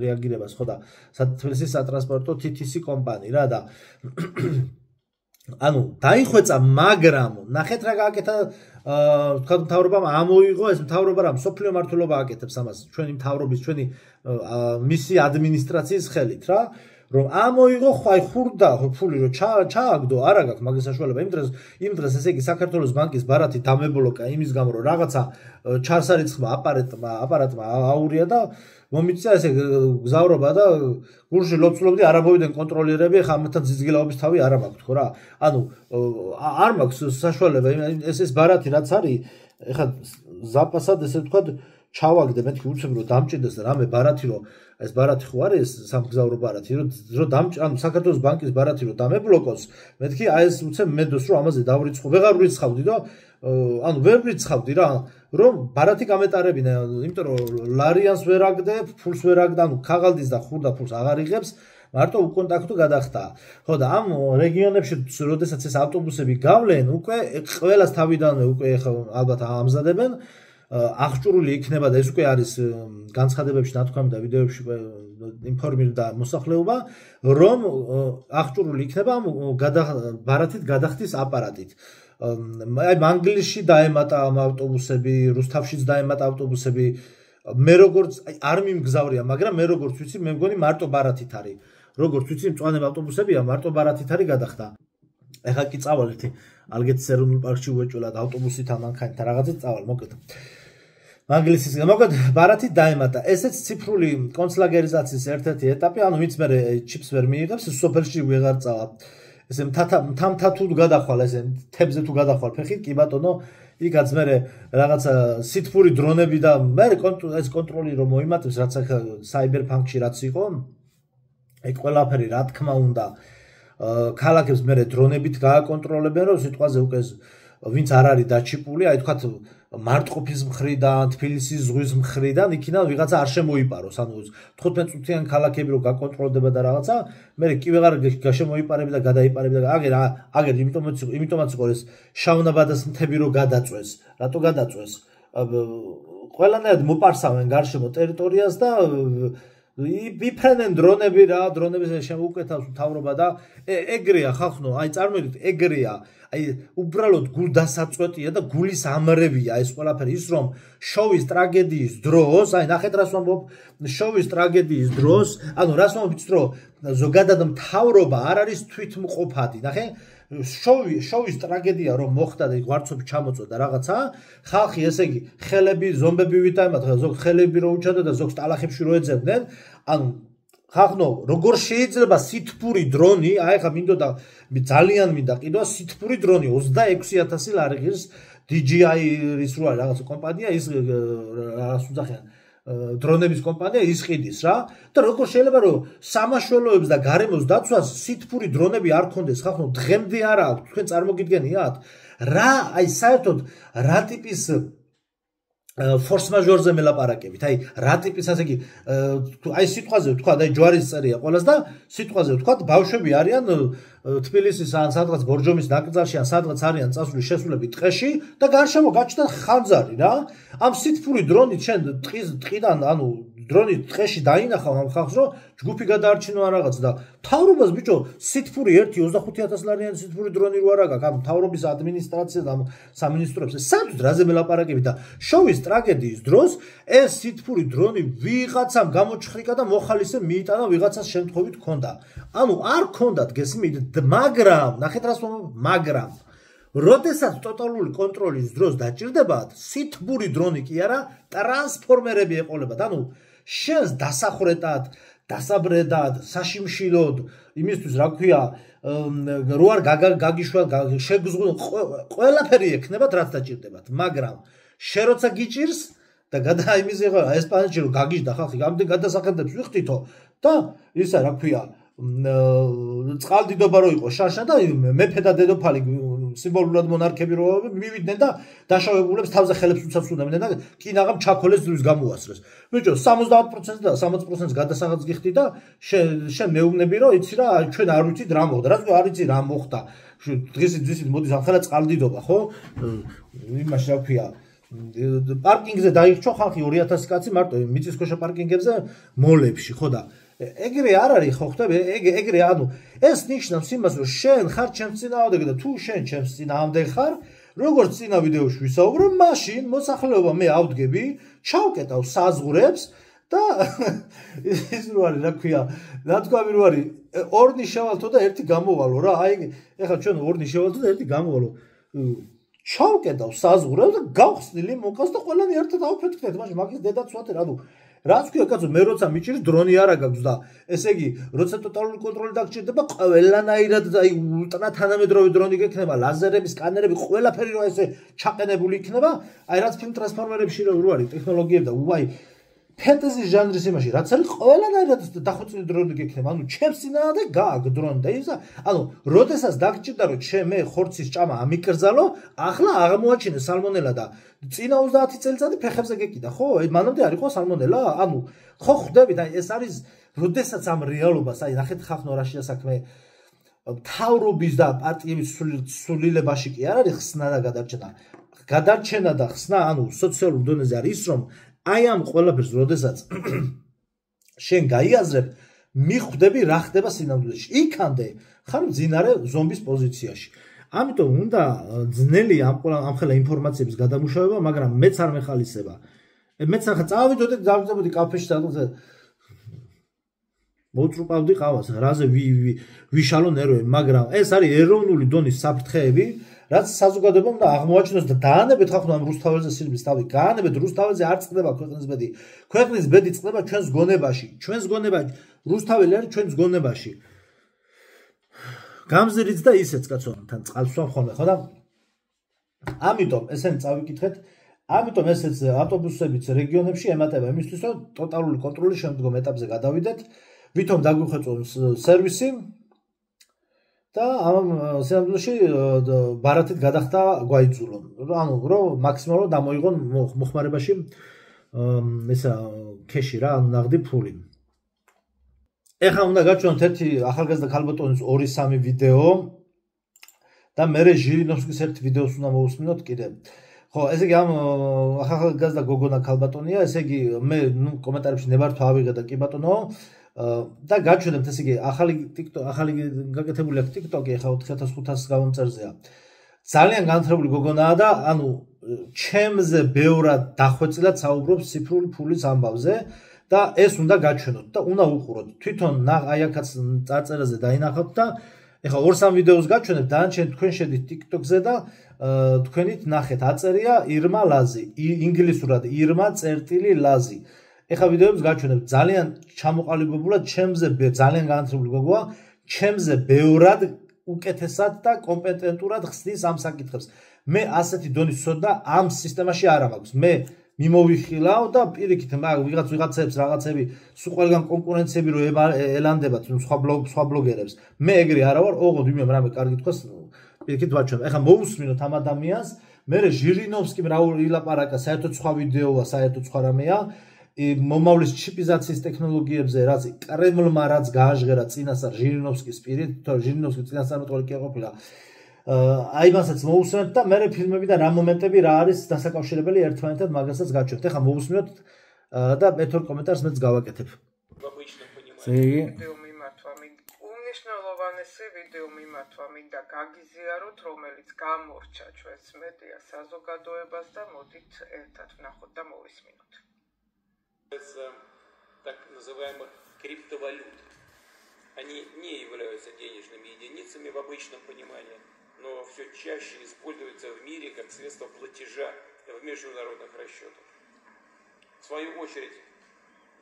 რეაგირებას ხო და თბილისის სატრანსპორტო TTC კომპანია რა და ანუ დაიხვეწა მაგრამ ნახეთ რა გააკეთა თქვა მთავრობამ ამოიღო ეს მთავრობა რა სოფლიო მართლობა აკეთებს ამას ჩვენი მთავრობის ჩვენი მისი ადმინისტრაციის ხელით რა რომ ამოიღო ხაი ხურდა ფული რომ ჩააგდო არა გაქვს მაგის საშუალება იმ დღეს ესე იგი საქართველოს ბანკის ბარათი დამებლოკა იმის გამო რომ რაღაცა ჩარსარიცხმა აპარატმა აურია და მომიწია ესე გზავრობა და გულში ლოცულობდი არაბოვიდან კონტროლიერები ხა ამათან ძიძგილაობის თავი არ მაქვს ხო რა ანუ არ მაქვს საშუალება ეს ბარათი რაც არის ეხლა ზაპასად ესე ვთქვათ ჩავაგდე მეთქი უცებ რომ დამჭირდეს რამე ბარათი რომ ეს ბარათი ხო არის სამგზავრო ბარათი რომ ანუ საქართველოს ბანკის ბარათი რომ დამებლოკოს მეთქი აი ეს უცებ მედოს რომ ამაზე დავრიცხო ვეღარ ვრიცხავდი და ანუ ვერ ვრიცხავდი რა რომ ბარათი გამეტარებინა იმიტომ რომ ლარიანს ვერ აგდებ ფულს ვერ აგდ ანუ ქაღალდის და ხურდა ფულს აღარ იღებს მარტო უკონტაქტო გადახტა ხო და ამ რეგიონებში როდესაც ეს ავტობუსები გავლენ უკვე ყველას თავიდანვე უკვე ალბათ ამზადებენ აღჭურვილი იქნება და ეს უკვე არის განცხადებებში ნათქვამი და ვიდეოებში ინფორმირდა მოსახლეობა რომ აღჭურვილი იქნება ბარათით გადახდის აპარატით აი მანგლისში დაემატა ამ ავტობუსები რუსთავშიც დაემატა ავტობუსები მე როგორც არ მიმგზავრია მაგრამ მე როგორც ვიცი მე მგონი მარტო ბარათით არის როგორც ვიცი მწვანე ავტობუსებია მარტო ბარათით არის გადახდა ეხლა კი წავალ ერთი ალგეთის ეროვნულ პარკში უეჭველად ავტობუსით ამანქანით რაღაცით წავალ მოკეთ მანგლისის მოკლედ ბარათით დაემატა ესეც ციფრული კონცლაგერიზაციის ერთ-ერთი ეტაპი ანუ ვინც მე ჩიპს ვერ მიიღებს სოფელში ვეღარ წავა ესე მთამთა თუ გადახვალ ესე თებზე თუ გადახვალ ფეხით კი ბატონო იქაც მე რაღაცა სითფური დრონები და მე ეს კონტროლი რომ მოიმატებს რაც ახლა საიბერპანკში რაც იყო ეგ ყველაფერი რა თქმა უნდა ქალაქებს მე დრონებით გააკონტროლებენ რომ სიტყვაზე უკვე ვინც არ არის დაჩიპული აი თქვა მარტყოფის მხრიდან თბილისის ზღვის მხრიდან იქიდან ვიღაცა არ შემოიპაროს ანუ 15 წუთიან ქალაქები რო გაკონტროლდება და რაღაცა მე კი ვეღარ გაშემოიპარები და გადაიპარები და აგერ იმიტომაც იყო ეს შავნაბადეს მთები რო გადაწვეს რატო გადაწვეს ყველანაირად მოპარსავენ გარშემო ტერიტორიას და იფრენენ დრონები რა, დრონების შემოუკეთავს მთავრობა და ეგრეა ხალხო, აი წარმოვიდეთ, ეგრეა, აი უბრალოდ გულდასაწყვეტია და გულის ამრევია ეს ყველაფერი, ის რომ შოვის ტრაგედიის დროს, აი ნახეთ რას ვამბობ, შოვის ტრაგედიის დროს, ანუ რას ვამბობ, რომ ზოგადად მთავრობა არ არის თვითმყოფადი, ნახე შოვის ტრაგედია რომ მოხდა და გვარცობი ჩამოწოდა რაღაცა, ხალხი ესე იგი ხელები, ზომბები ვიტაემათ, ზოგ ხელები რო უჩადა და ზოგ სტალახებში რო ეძებდნენ, ანუ ხალხო, როგორ შეიძლება სითფური დრონი, აი ხა მინდოდა ძალიან მინდა ყიდვა სითფური დრონი 26000 ლარი ღირს DJI-ის რო არის რაღაც კომპანია, ის რას უძახიან დრონების კომპანია ისყიდის რა და როგორ შეიძლება რომ სამაშველოებს და გარემოს დაცვას სითფური დრონები არ ქონდეს ხალხო დღემდე არ აქვს თქვენ წარმოგიდგენიათ რა აი საერთოდ რა ტიპის force majeure-ზე მელაპარაკებით აი რა ტიპის ასე იგი აი სიტყვაზე ვთქვა და ჯვარის წერია ყველას და სიტყვაზე ვთქვა ბავშვები არიან თბილისის ან სადღაც ბორჯომის ნაკრძალში ან სადღაც არიან წასული შესულები ტყეში და გარშემო გაჩნდა ხანძარი რა ამ სითფური დრონით შენ ტყიდან ანუ დრონით ტყეში დაინახავ ამ ხალხს რომ ჯგუფი გადაარჩინო რაღაც და მთავრობას ბიჭო სითფური 1-25000 ლარიანი სითფური დრონი რო არა გაქვს ამ მთავრობის ადმინისტრაციას და სამინისტროებს საერთოდ რაზე მელაპარაკები და შოვის ტრაგედიის დროს ეს სითფური დრონი ვიღაცამ გამოჩხრიკა და მოხალისე მიიტანა ვიღაცას შემთხვევით ქონდა ანუ არ ქონდათ გესმით მაგრამ ნახეთ რას ვამბობ მაგრამ როდესაც ტოტალური კონტროლის დროს დაჭირდებათ სითბური დრონი კი არა ტრანსფორმერები ეყოლებათ ანუ შენს დასახრეტად დასაბრედად საშიმშილოდ იმისთვის რა ქვია რო არ გაგიშვალ შეგზღუდ ყველაფერი ექნებათ რაც დაჭირდებათ მაგრამ შენ როცა გიჭირს და გადაიმის ესპანეთში რო გაგიჟდა ხალხი გამდენ გადასახადებს ვიხდითო და ისა რა ქვია წყალდიდობა რო იყო შაშა და მეფე და დედოფალი სიმბოლურად მონარქები რო მივიდნენ და დაშავებულებს თავზე ხელებს უცავს უნდადნენ და კინაღამ ჩაქოლეს ძვლის გამოასწრეს. ბიჭო 70% და 60% გადასახადს გიხდი და შენ მეუბნები რომ იცი რა ჩვენ არ ვიცით რა მოხდა. რა თქმა არ იცი რა მოხდა. დღისით მოდის ახლა წყალდიდობა ხო? იმაში რა ქვია პარკინგზე დაიხჩო ხალხი 2000 კაცი მარტო მიწისქვეშა პარკინგებზე მოლებში ხო და ეგრე არ არის ხო ხტები ეგრე ანუ ეს ნიშნავს იმას რომ შენ ხარ ჩემს წინააღმდეგ და თუ შენ ჩემს წინააღმდეგ ხარ როგორც წინა ვიდეოში ვისაუბრე მაშინ მოსახლეობა მე ავდგები ჩავკეტავ საზღვრებს და ის რო არის რა ქვია ნათქვამი რო არის ორნი შევალთო და ერთი გამოვალო რა აი ეხლა ჩვენ ორნი შევალთო და ერთი გამოვალო ჩავკეტავ საზღვრებს და გავხსნილი მოკას და ყველანი ერთად ავფეთქდეთ მაშინ მაგის დედაც ვათერ ანუ რაც ქვია კაცო მე როცა მიჭირს დრონი არა გაქვს და ესე იგი როცა ტოტალური კონტროლი დაგჭირდება ყველანაირად აი ულტრა თანამედროვე დრონი გექნება ლაზერები სკანერები ყველაფერი რო ესე ჩაყენებული იქნება აი რაც ფილმ ტრანსფორმერებში რო არის ტექნოლოგიები და უაი ფენტეზი ჟანრის იმაში რაც არის ყველანაირად დახუცილი დრონი გექნება ანუ ჩემს წინააღმდეგ გააქვს დრონი და ისა ანუ როდესაც დაგჭირდა რომ მე ხორცის ჭამა ამიკრძალო ახლა აღმოაჩინე სალმონელა და წინა 30 წელიწადი ფეხებზე გეკიდა ხო მანამდე არ იყო სალმონელა ანუ ხო ხვდებით აი ეს არის როდესაც ამ რეალობას აი ნახეთ ხახნო რაშია საქმე მთავრობის და პარტიების სულილებაში კი არ არის ხსნა და გადარჩენა და ხსნა ანუ სოციალურ დონეზე არის ის რომ აი ამ ყველაფერს როდესაც შენ გაიაზრებ მიხვდები რა ხდება სინამდვილეში იქამდე ხარ მძინარე ზომბის პოზიციაში ამიტომ უნდა ძნელი ამ ხელა ინფორმაციების გადამუშავება მაგრამ მეც არ მეხალისება მეც ახლა წავიდოდი დავიწყებოდი კაფეში და მოწრუპავდი ყავას რაზე ვიშალო ნერვები მაგრამ ეს არის ეროვნული დონის საფრთხეები რაც საზოგადოებამ და აღმოაჩინოს და დაანებეთ ხახნო ამ რუსთაველზე სირბის თავი გაანებეთ რუსთაველზე არ წყდება ქვეყნის ბედი წყდება ჩვენს გონებაში რუსთაველი არის ჩვენს გონებაში გამზირიც და ისეც კაცო თან წყალსვამ ხოლმე ხო და ამიტომ ესენი წავიკითხეთ ამიტომ ესეც ავტობუსებიც რეგიონებში ემატება იმისთვის რომ ტოტალური კონტროლის შემდგომ ეტაპზე გადავიდეთ ვითომ დაგვიხვეწო სერვისი და ამ სიამბლოში ბარათით გადახდა გვაიძულონ ანუ რომ მაქსიმალურად დამოიღონ მოხმარებაში ესა ქეში რა ანუ ნაღდი ფული ეხლა უნდა გაჩვენოთ ერთი ახალგაზრდა ქალბატონის 2-3 ვიდეო და მე ჟირინოვსკის ერთ ვიდეოს უნდა მოვუსმინოთ კიდე ხო, ესე იგი ამ ახალგაზრდა გოგონა ქალბატონია, ესე იგი მე კომენტარებში ნებართვა ავიღე და კი ბატონო და გაჩვენებთ, ესე იგი ახალი გაკეთებული აქვს TikTok-ი, ახლა 4500 გამომწერზეა. ძალიან განათლებული გოგონაა და ანუ ჩემზე ბევრად დახვეწილად საუბრობს ციფრული ფულის ამბავზე და ეს უნდა გაჩვენოთ და უნდა უყუროთ. თვითონ აი აქაც წარწერაზე დაინახოთ და ეხლა 2-3 ვიდეოს გაჩვენებთ, დანარჩენი თქვენ შედით TikTok-ზე და თქვენით ნახეთ, აწერია ირმა ლაზი, ინგლისურად ირმა წერტილი ლაზი. ეხლა ვიდეოებს გაჩვენებთ, ძალიან ჩამოყალიბებულად ჩემზე ძალიან განათლებული გოგოა, ჩემზე ბევრად უკეთესად და კომპეტენტურად ხსნის ამ საკითხებს. მე ასეთი დონის ცოდნა ამ სისტემაში არ მაქვს. მე მიმოვიხილავ და პირიქით ვიღაცებს რაღაცები სულ ყველგან კონკურენციები რო ელანდებათ სხვა ბლოგერებს. მე ეგრე არა ვარ, ოღონდ ვინმე რამე კარგი თქვას პირიქით ვაჩვენებ. ეხლა მოусმინოთ ამ ადამიანს, მე ჟირინოვსკიმ რა ილაპარაკა, საერთოდ სხვა ვიდეოა, საერთოდ სხვა რამეა. მომავლის ჩიპიზაციის ტექნოლოგიებზე, რაც კრემლმა რაც გააჟღერა წინასწარ ჟირინოვსკის პირით, ჟირინოვსკი წინასწარ მეტყოლი კი ყოფილა. აი მასაც მოусმენთ და მე ფილმები და რა მომენტები რა არის დასაკავშირებელი ერთმანეთთან მაგასაც გაჩვენთ. ეხლა მოусმინოთ და მეთორ კომენტარს მეც გავაკეთებ. უმნიშვნელოვანესი ვიდეო მიმართვა მინდა გაგიზიაროთ, რომელიც გამორჩა ჩვენს მედია საზოგადოებას და მოდით ერთად ვნახოთ და მოვისმინოთ. Так называемых криптовалют. Они не являются денежными единицами в обычном понимании, но все чаще используются в мире как средство платежа в международных расчетах. В свою очередь,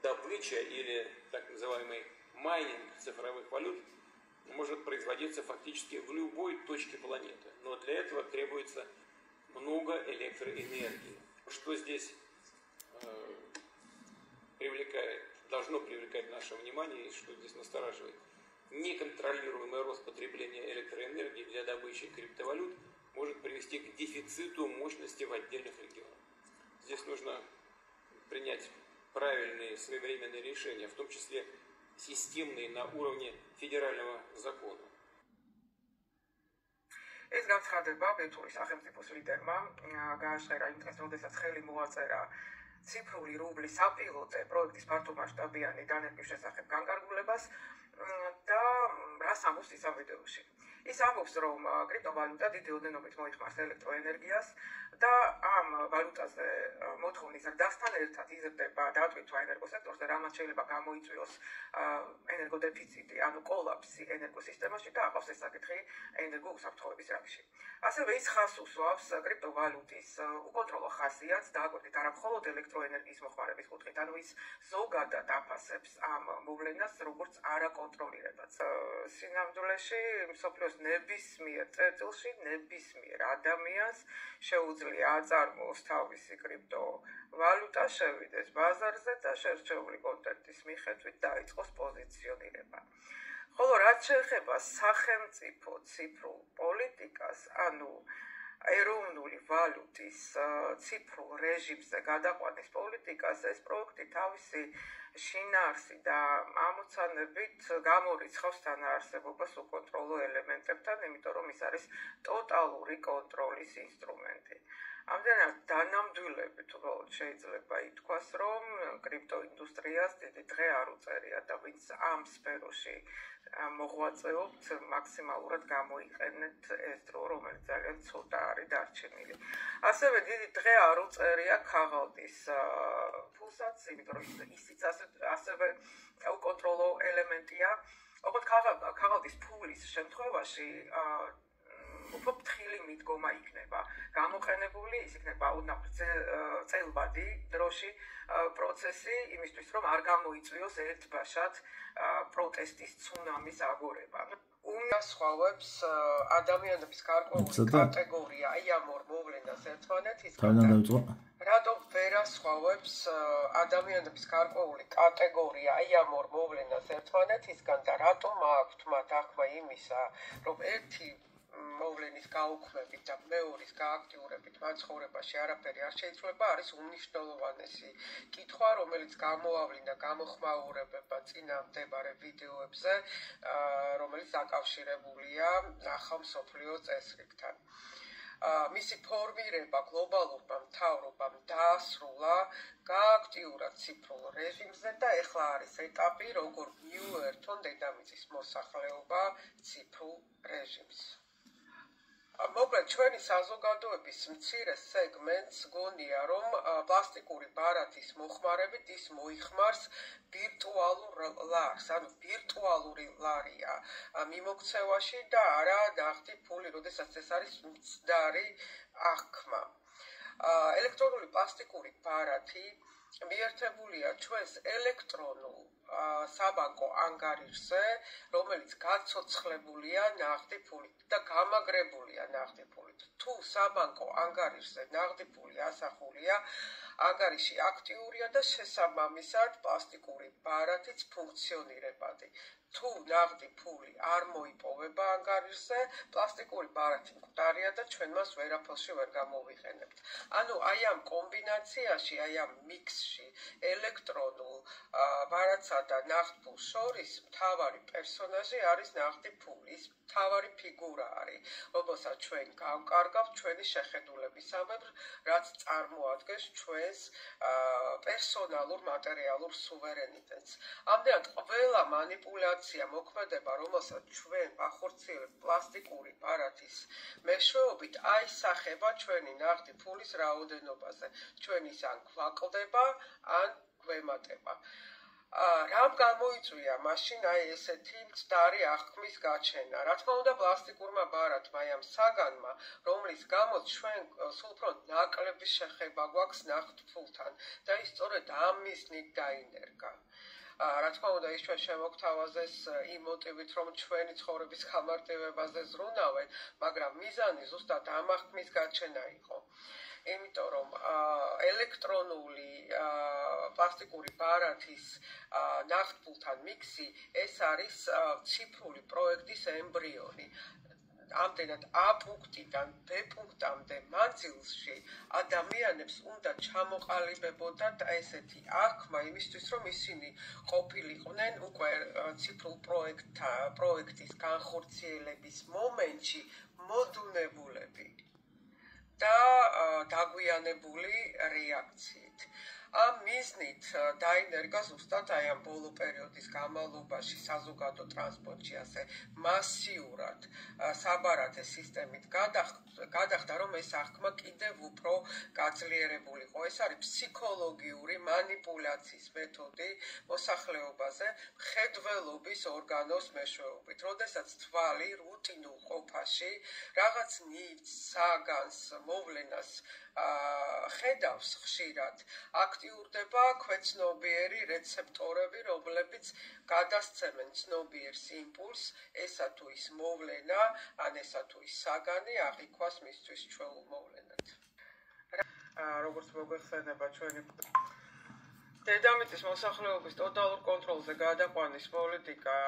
добыча или так называемый майнинг цифровых валют может производиться фактически в любой точке планеты, но для этого требуется много электроэнергии. Что здесь должно привлекать наше внимание и что здесь настораживает. Неконтролируемый рост потребления электроэнергии для добычи криптовалют может привести к дефициту мощности в отдельных регионах. Здесь нужно принять правильные своевременные решения, в том числе системные на уровне федерального закона. ეს განცხადება ბერძნული სახელმწიფოს ლიდერმა გააჟღერა იმ დღეს, როდესაც ხელი მოაწერა ციფრული რუბლის საპილოტე პროექტის მართლმასშტაბიანი დანერგვის შესახებ განკარგულებას და რას ამბობს ის ამ ვიდეოში. ის ამბობს, რომ კრიპტოვალუტა დიდი ოდენობით მოიხმარს ელექტროენერგიას და ამ ვალუტაზე მოთხოვნის ზრდასთან ერთად იზრდება დატვირთვა ენერგოსექტორზე, რამაც შეიძლება გამოიწვიოს ენერგოდეფიციტი, ანუ კოლაფსი ენერგოსისტემაში და აყავს ეს საკითხი ენერგოუსაფრთხოების რამში. ასევე ის ხაზს უსვავს კრიპტოვალუტის უკონტროლო ხასიათს, დააკვირდით არა მხოლოდ ელექტროენერგიის მოხმარების კუთხით, ანუ ის ზოგადად აფასებს ამ მოვლენას როგორც არაკონტროლირებაც. სინამდვილეში მსოფლიოს ნებისმიერ წერტილში ნებისმიერ ადამიანს შეუძლია აწარმოოს თავისი კრიპტოვალუტა, შევიდეს ბაზარზე და შერჩეული კონტენტის მიხედვით დაიწყოს პოზიციონირება. ხოლო რაც შეეხება სახელმწიფო ციფრულ პოლიტიკას, ანუ ეროვნული ვალუტის ციფრულ რეჟიმზე გადაყვანის პოლიტიკას, ეს პროექტი თავისი შინაარსი და ამოცანებით გამორიცხავს თანაარსებობას უკონტროლო ელემენტებთან, იმიტომ რომ ის არის ტოტალური კონტროლის ინსტრუმენტი. ამდენად დანამდვილებით უბრალოდ შეიძლება ითქვას, რომ კრიპტოინდუსტრიას დიდი დღე არ უწერია და ვინც ამ სფეროში მოღვაწეობთ, მაქსიმალურად გამოიყენეთ ეს დრო, რომელიც ძალიან ცოტა არის დარჩენილი. ასევე დიდი დღე არ უწერია ქაღალდის ფულსაც, იმიტომ რომ ისიც ასევე უკონტროლო ელემენტია. ოღონდ ქაღალდის ფულის შემთხვევაში უფრო ფრთხილი მიდგომა იქნება გამოყენებული, ის იქნება უდნავ წელბადი დროში პროცესი იმისთვის, რომ არ გამოიწვიოს ერთბაშად პროტესტის ცუნამის აგორება. უნასხვავებს ადამიანების გარკვეული კატეგორია, აი ამ ორ მოვლენას ერთმანეთისგან. რატომ ვერ ასხვავებს ადამიანების გარკვეული კატეგორია, აი ამ ორ მოვლენას ერთმანეთისგან და რატომ აქვთ მათ აღქმა იმისა, რომ ერთი მოვლენის გაუქმებით და მეორის გააქტიურებით მათ ცხოვრებაში არაფერი არ შეიძლება, არის უმნიშვნელოვანესი კითხვა, რომელიც გამოავლინა გამოხმაურებება წინამდებარე ვიდეოებზე, რომელიც დაკავშირებულია ახალ მსოფლიო წესრიგთან. მისი ფორმირება გლობალურმა მთავრობამ დაასრულა გააქტიურა ციფრულ რეჟიმზე და ეხლა არის ეტაპი, როგორ მიუერთონ დედამიწის მოსახლეობა ციფრულ რეჟიმს. მოკლედ ჩვენი საზოგადოების მცირე სეგმენტს გონია, რომ პლასტიკური ბარათის მოხმარებით ის მოიხმარს ვირტუალურ ლარს, ანუ ვირტუალური ლარია მიმოქცევაში და არა ნახტი ფული, როდესაც ეს არის მცდარი აღქმა. ელექტრონული პლასტიკური ბარათი მიერთებულია ჩვენს ელექტრონულ საბანკო ანგარიშზე, რომელიც გაცოცხლებულია ნახტი ფულით და გამაგრებულია ნახტი ფულით. თუ საბანკო ანგარიშზე ნახტი ფული ასახულია, ანგარიში აქტიურია და შესაბამისად პლასტიკური ბარათიც ფუნქციონირებადი. თუ ნახტი ფული არ მოიპოვება ანგარიშზე, პლასტიკური ბარათი მკვდარია და ჩვენ მას ვერაფერში ვერ გამოვიყენებთ. ანუ აი ამ კომბინაციაში, აი ამ მიქსში ელექტრონულ ბარათსა და ნახტფულს შორის მთავარი პერსონაჟი არის ნახტი ფული. ის მთავარი ფიგურა არის, რომელსაც ჩვენ გავკარგავთ ჩვენი შეხედულებისამებრ, რაც წარმოადგენს ჩვენს პერსონალურ მატერიალურ სუვერენიტეტს. ამდენად ყველა მანიპულაცია მოქმედება, რომელსაც ჩვენ ვახორციელებთ პლასტიკური ბარათის მეშვეობით, აისახება ჩვენი ნახტი ფულის რაოდენობაზე. ჩვენ ის ან გვაკლდება, ან გვემატება. რამ გამოიწვია მაშინ აი ესეთი მცდარი აღქმის გაჩენა? რა თქმა უნდა, პლასტიკურმა ბარათმა, ამ საგანმა, რომლის გამოც ჩვენ სულ უფრო ნაკლები შეხება გვაქვს ნახტფულთან და ის სწორედ ამ მიზნით დაინერგა. რა თქმა უნდა, ის ჩვენ შემოგთავაზეს იმ მოტივით, რომ ჩვენი ცხოვრების გამარტივებაზე ზრუნავენ, მაგრამ მიზანი ზუსტად ამ აღქმის გაჩენა იყო. იმიტომ რომ ელექტრონული პლასტიკური ბარათის ნახტფულთან მიქსი ეს არის ციფრული პროექტის ემბრიონი. ამდენად A პუნქტიდან B პუნქტამდე მანძილში ადამიანებს უნდა ჩამოყალიბებოდათ ესეთი აღქმა იმისთვის, რომ ისინი ყოფილიყვნენ უკვე ციფრულ პროექტის განხორციელების მომენტში მოდუნებულები და დაგვიანებული რეაქციით. ამ მიზნით დაინერგა ზუსტად აი ამ ბოლო პერიოდის განმავლობაში საზოგადო ტრანსპორტში ასე მასიურად საბარათე სისტემით გადახდა, რომ ეს აღქმა კიდევ უფრო გაძლიერებულიყო. ეს არის ფსიქოლოგიური მანიპულაციის მეთოდი მოსახლეობაზე მხედველობის ორგანოს მეშვეობით. როდესაც თვალი რუტინულ ყოფაში რაღაც ნივთს, საგანს, მოვლენას ხედავს ხშირად, აქტიურდება ქვეცნობიერი რეცეპტორები, რომლებიც გადასცემენ ცნობიერს იმპულსს, ესა თუ ის მოვლენა, ან ესა თუ ის საგანი აღიქვას მისთვის ჩვეულ მოვლენად. როგორც მოგეხსენება ჩვენი დედამიწის მოსახლეობის ტოტალურ კონტროლზე გადაყვანის პოლიტიკა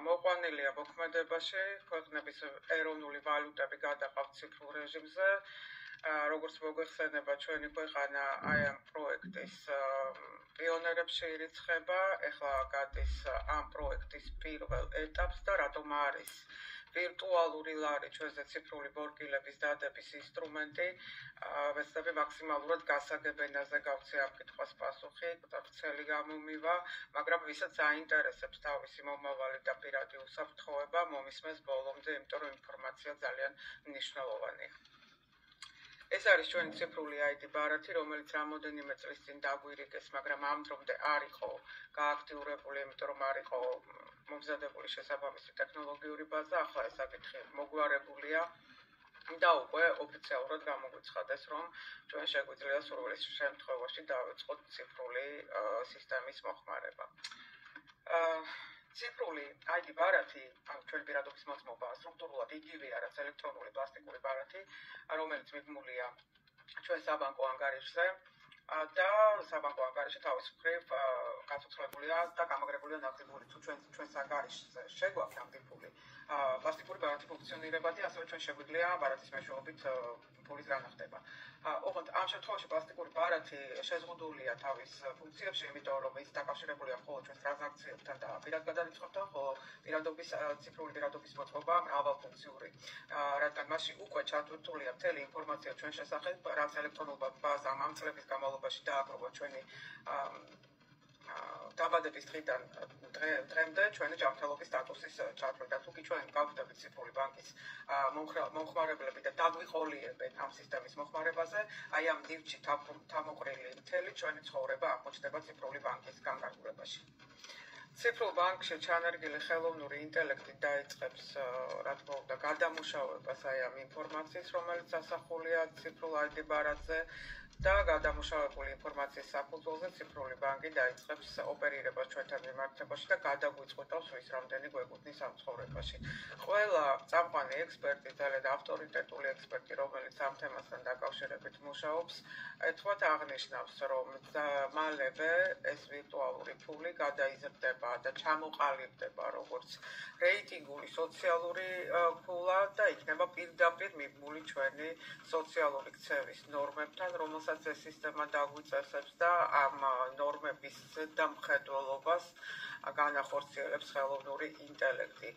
მოყვანილია მოქმედებაში, ქვეყნების ეროვნული ვალუტები გადაყავთ ციფრულ რეჟიმზე. როგორც მოგეხსენება ჩვენი ქვეყანა აი ამ პროექტის პიონერებში ირიცხება, ეხლა გადის ამ პროექტის პირველ ეტაპს და რატომ არის ვირტუალური ლარი ჩვენზე ციფრული ბორგილების დადების ინსტრუმენტი, ვეცდები მაქსიმალურად გასაგებ ენაზე გავცე ამ კითხვას პასუხი, ვრცელი გამომივა, მაგრამ ვისაც აინტერესებს თავისი მომავალი და პირადი უსაფრთხოება, მომისმენს ბოლომდე, იმიტომ რომ ინფორმაცია ძალიან მნიშვნელოვანია. ეს არის ჩვენი ციფრული ID ბარათი, რომელიც რამოდენიმე წლის წინ დაგვირიგეს, მაგრამ ამ დრომდე არ იყო გააქტიურებული, იმიტომ რომ არ იყო მომზადებული შესაბამისი ტექნოლოგიური ბაზა, ახლა ეს საკითხი მოგვარებულია და უკვე ოფიციალურად გამოგვიცხადეს, რომ ჩვენ შეგვიძლია სურვილის შემთხვევაში დავიწყოთ ციფრული სისტემის მოხმარება. ციფრული ID ბარათი, ჩვენ პირადობის მოწმობა სტრუქტურულად იგივეა, რაც ელექტრონული პლასტიკური ბარათი, რომელიც მიბმულია ჩვენ საბანკო ანგარიშზე და საბანკო ანგარიში თავის მხრივ გაცოცხლებულია და გამაგრებულია ნახტი ფული. თუ ჩვენს ანგარიშზე შეგვაქვს ნახტი ფული, პლასტიკური ბარათი ფუნქციონირებადი, ასევე ჩვენ შეგვიძლია ბარათის მეშვეობით ფულის განახდება. ოღონდ ამ შემთხვევაში პლასტიკური ბარათი შეზღუდულია თავის ფუნქციებში, იმიტომ რომ ის დაკავშირებულია მხოლოდ ჩვენს ტრანზაქციებთან და პირად გადარიცხებთან, ხოლო ციფრული პირადობის მოწყობა მრავალფუნქციური, რადგან მასში უკვე ჩატვირთულია მთელი ინფორმაცია ჩვენ შესახებ, რაც ელექტრონულ ბაზამ ამ წლების განმავლობაში დააგროვა ჩვენი დაბადების დღიდან დღემდე ჩვენი ჯანმრთელობის სტატუსის ჩათვლით. თუ კი ჩვენ გავხდებით ციფრული ბანკის მომხმარებლები და დაგვიყოლიებენ ამ სისტემის მოხმარებაზე, აი ამ ნივთში თავმოყრილი მთელი ჩვენი ცხოვრება აღმოჩნდება ციფრული ბანკის განკარგულებაში. ციფრულ ბანკში ჩანერგილი ხელოვნური ინტელექტი დაიწყებს, რა თქმა უნდა, გადამუშავებას აი ამ ინფორმაციის, რომელიც ასახულია ციფრულ ID ბარათზე და გადამუშავებული ინფორმაციის საფუძველზე ციფრული ბანკი დაიწყებს ოპერირებას ჩვენთან მიმართებაში და გადაგვიწყვეტავს ვის რამდენი გვეკუთვნის ამ ცხოვრებაში. ყველა წამყვანი ექსპერტი, ძალიან ავტორიტეტული ექსპერტი, რომელიც ამ თემასთან დაკავშირებით მუშაობს, ეთქვათ აღნიშნავს, რომ მალევე ეს ვირტუალური ფული გადაიზრდება და ჩამოყალიბდება როგორც რეიტინგული სოციალური ფულა და იქნება პირდაპირ მიბმული ჩვენი სოციალური ქცევის ნორმებთან, რომელსაც ეს სისტემა დაგვიწესებს და ამ ნორმების ზედამხედველობას განახორციელებს ხელოვნური ინტელექტი.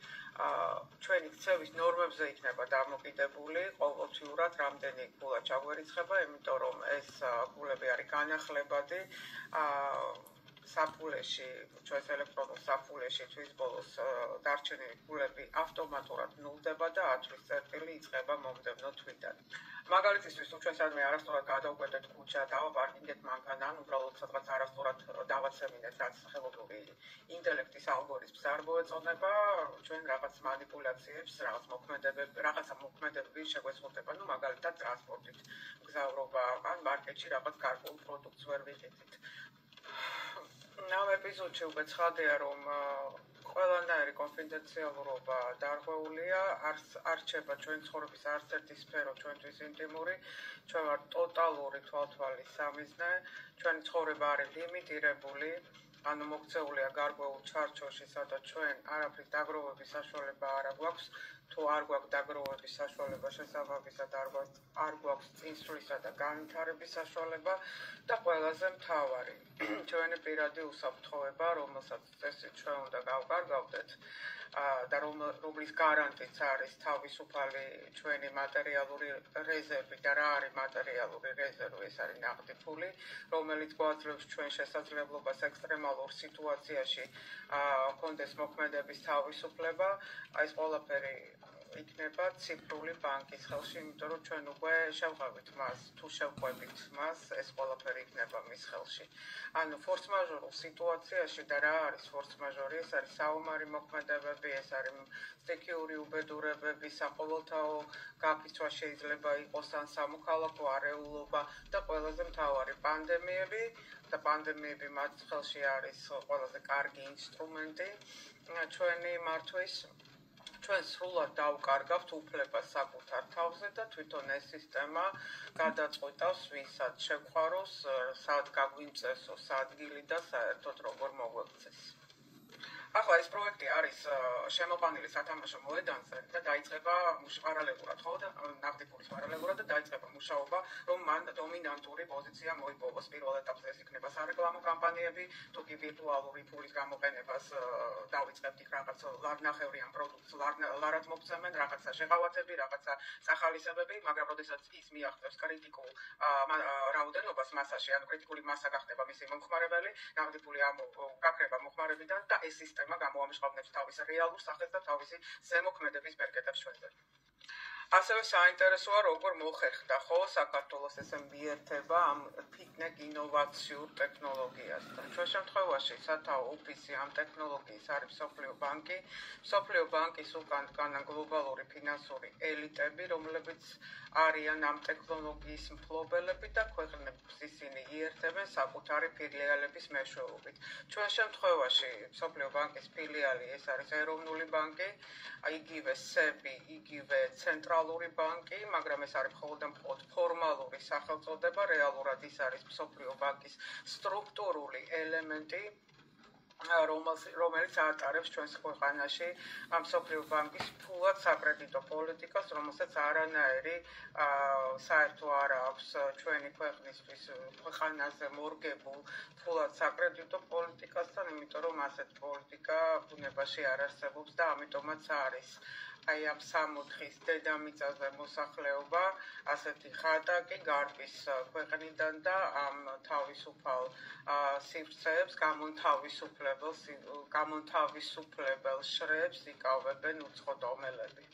ჩვენი ქცევის ნორმებზე იქნება დამოკიდებული ყოველთვიურად რამდენი ფულა ჩაგვერიცხება, იმიტომ რომ ეს ფულები არის განახლებადი საფულეში, ჩვენს ელექტრონულ საფულეში თვის ბოლოს დარჩენილი ფულები ავტომატურად ნულდება და 10 თვის წერტილი იწყება მომდევნო თვიდან. მაგალითისთვის, თუ ჩვენ სადმე არასწორად გადავკვეთეთ ქუჩა, დავაპარკინგეთ მანქანა, ან უბრალოდ სადღაც არასწორად დავაცემინეთ, რაც ხელოვნური ინტელექტის ალგორითმს არ მოეწონება, ჩვენ რაღაც მანიპულაციებს, რაღაცა მოქმედებები შეგვესწორდება, მაგალითად ტრანსპორტით, მგზავრობა, ან მარკეტში რაღაც გარკვეულ პროდუქტს ვერ ვიღებთ. ამ ეპიზოდში უკვე ცხადია, რომ ყველანაირი კონფიდენციალურობა დარღვეულია, არ რჩება ჩვენ ცხოვრების არც ერთი სფერო ჩვენთვის ინტიმური, ჩვენ ვართ ტოტალური თვალთვალის სამიზნე, ჩვენი ცხოვრება არის ლიმიტირებული, ანუ მოქცეულია გარკვეულ ჩარჩოში, სადაც ჩვენ არაფრის დაგროვების საშუალება არ გვაქვს, თუ არ გვაქვს დაგროვების საშუალება, შესაბამისად არ გვაქვს წინსვლისა და განვითარების საშუალება და ყველაზე მთავარი ჩვენი პირადი უსაფრთხოება, რომელსაც წესით ჩვენ უნდა გავკარგავდეთ და რომლის გარანტიც არის თავისუფალი ჩვენი მატერიალური რეზერვი და რა არის მატერიალური რეზერვი, ეს არის ნაღდი ფული, რომელიც გვაძლევს ჩვენ შესაძლებლობას ექსტრემალურ სიტუაციაში ჰქონდეს მოქმედების თავისუფლება, ეს ყველაფერი იქნება ციფრული ბანკის ხელში, იმიტომ რომ ჩვენ უკვე შევღავით მას, თუ შევყვებით მას, ეს ყველაფერი იქნება მის ხელში. ანუ ფორს-მაჟორულ სიტუაციაში და რა არის ფორს-მაჟორი? ეს არის საომარი მოქმედებები, ეს არის სტიქიური უბედურებები, საყოველთაო გაფიცვა შეიძლება იყოს ან სამოქალაქო არეულობა და ყველაზე მთავარი პანდემიები და პანდემიები მათ ხელში არის ყველაზე კარგი ინსტრუმენტი ჩვენი მართვის. ჩვენ სრულად დავკარგავთ უფლებას საკუთარ თავზე და თვითონ ეს სისტემა გადაწყვეტავს, ვინსაც შევხაროს, სად გაგვიმწესოს ადგილი და საერთოდ როგორ მოგვექცეს. ახლა ეს პროექტი არის შემოყვანილი სათამაშო მოედანზე და დაიწყება პარალელურად, ხო და ნაღდი ფულის პარალელურად და დაიწყება მუშაობა, რომ მან დომინანტური პოზიცია მოიპოვოს. პირველ ეტაპზე ეს იქნება სარეკლამო კამპანიები, თუ კი ვირტუალური ფულის გამოყენებას დავიწყებთ იქ რაღაც ლარნახევრიან პროდუქტს ლარად მოგცემენ, რაღაცა შეღავათები, რაღაცა სახალისებები, მაგრამ როდესაც ის მიაღწევს კრიტიკულ რაოდენობას მასაში, ანუ კრიტიკული მასა გახდება მისი მომხმარებელი, ნაღდი ფული გაქრება მომხმარებიდან და ეს სისტემა გამოამჟღავნებს თავის რეალურ სახეს და თავისი ზემოქმედების ბერკეტებს ჩვენზე. ასევე საინტერესოა როგორ მოხერხდა ხო საქართველოს ესე მიერთება ამ ფიტნეკ ინოვაციურ ტექნოლოგიასთან. ჩვენ შემთხვევაში სათაო ოფისი ამ ტექნოლოგიის არის მსოფლიო ბანკი. მსოფლიო ბანკის უკან დგანან გლობალური ფინანსური ელიტები, რომლებიც არიან ამ ტექნოლოგიის მფლობელები და ქვეყნებს ისინი იერთებენ საკუთარი ფილიალების მეშვეობით. ჩვენ შემთხვევაში მსოფლიო ბანკის ფილიალი ეს არის ეროვნული ბანკი, იგივე სები, იგივე ცენტრალური ბანკი, მაგრამ ეს არის მხოლოდ ფორმალური სახელწოდება, რეალურად ის არის მსოფლიო ბანკის სტრუქტურული ელემენტი. რომელიც ატარებს ჩვენს ქვეყანაში მსოფლიო ბანკის ფულად საკრედიტო პოლიტიკას, რომელსაც არანაირი საერთო არ აქვს ჩვენი ქვეყნისთვის ქვეყანაზე მორგებულ ფულად საკრედიტო პოლიტიკასთან, იმიტომ რომ ასეთ პოლიტიკა ბუნებაში არ არსებობს და ამიტომაც არის აი ამ 60-ის დედამიწაზე მოსახლეობა ასეთი ხატა კი გარბის ქვეყნიდან და ამ თავისუფალ სივრცეებს გამონთავისუფლებელ შრეებს იკავებენ უცხო ტომელები.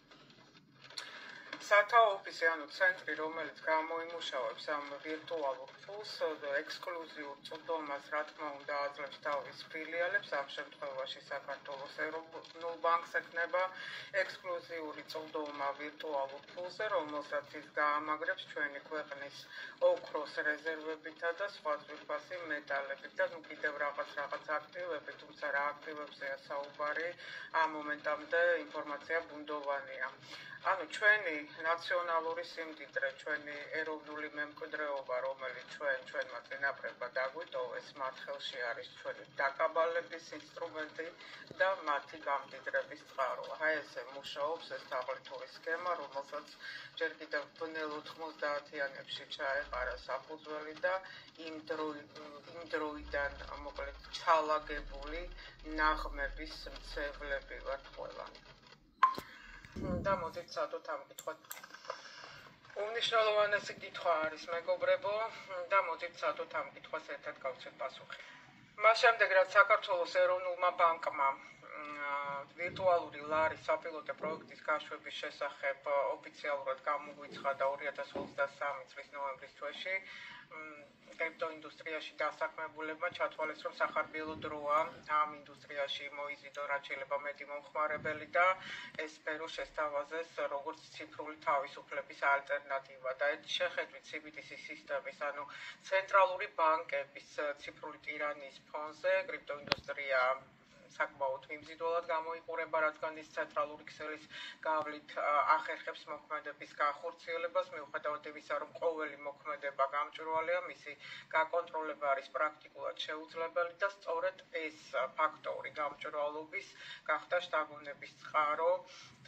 სათაო ოფისი, ანუ ცენტრი, რომელიც გამოიმუშავებს ამ ვირტუალურ ფულს, ექსკლუზიურ წვდომას, რა თქმა უნდა, აძლევს თავის ფილიალებს, ამ შემთხვევაში საქართველოს ეროვნულ ბანკს ექნება ექსკლუზიური წვდომა ვირტუალურ ფულზე, რომელსაც ის გაამაგრებს ჩვენი ქვეყნის ოქროს რეზერვებითა და სხვა ძვირფასი მეტალებით და კიდევ რაღაც აქტივები, თუმცა რა აქტივებზეა საუბარი, ამ მომენტამდე ინფორმაცია ბუნდოვანია. ანუ ჩვენი ნაციონალური სიმდიდრე, ჩვენი ეროვნული მემკვიდრეობა, რომელიც ჩვენმა წინაპრებმა დაგვიტოვეს, მათ ხელში არის ჩვენი დაკაბალების ინსტრუმენტი და მათი გამდიდრების წყარო. აი ესე მუშაობს ეს თაღლითური სქემა, რომელსაც ჯერ კიდევ ბნელ 90-იანებში ჩაეყარა საფუძველი და იმ დროიდან მოკლედ ჩალაგებული ნაღმების მცებლები ვართ ყველანი. და მოდით სადოთ ამ კითხვას. უმნიშვნელოვანესი კითხვა არის მეგობრებო და მოდით სადოთ ამ კითხვას ერთად გავცეთ პასუხი. მას შემდეგ რაც საქართველოს ეროვნულმა ბანკმა ვირტუალური ლარის საპილოტო პროექტის გაშვების შესახებ ოფიციალურად გამოგვიცხადა 2023 წლის ნოემბრის თვეში, კრიპტოინდუსტრიაში დასაქმებულებმა ჩათვალეს, რომ სახარბიელო დროა ამ ინდუსტრიაში მოიზიდო რაც შეიძლება მეტი მომხმარებელი და ეს სფერო შესთავაზეს როგორც ციფრული თავისუფლების ალტერნატივა და ეს შეხედვით CBDC სისტემის, ანუ ცენტრალური ბანკების ციფრული ტირანიის ფონზე კრიპტოინდუსტრია საკმაოდ მიმზიდველად გამოიყურება, რადგან ის ცენტრალური ქსელის გავლით ახერხებს მოქმედების განხორციელებას, მიუხედავად იმისა, რომ ყოველი მოქმედება გამჭვირვალეა, მისი გაკონტროლება არის პრაქტიკულად შეუძლებელი და სწორედ ეს ფაქტორი გამჭვირვალობის გახდა შთაგონების წყარო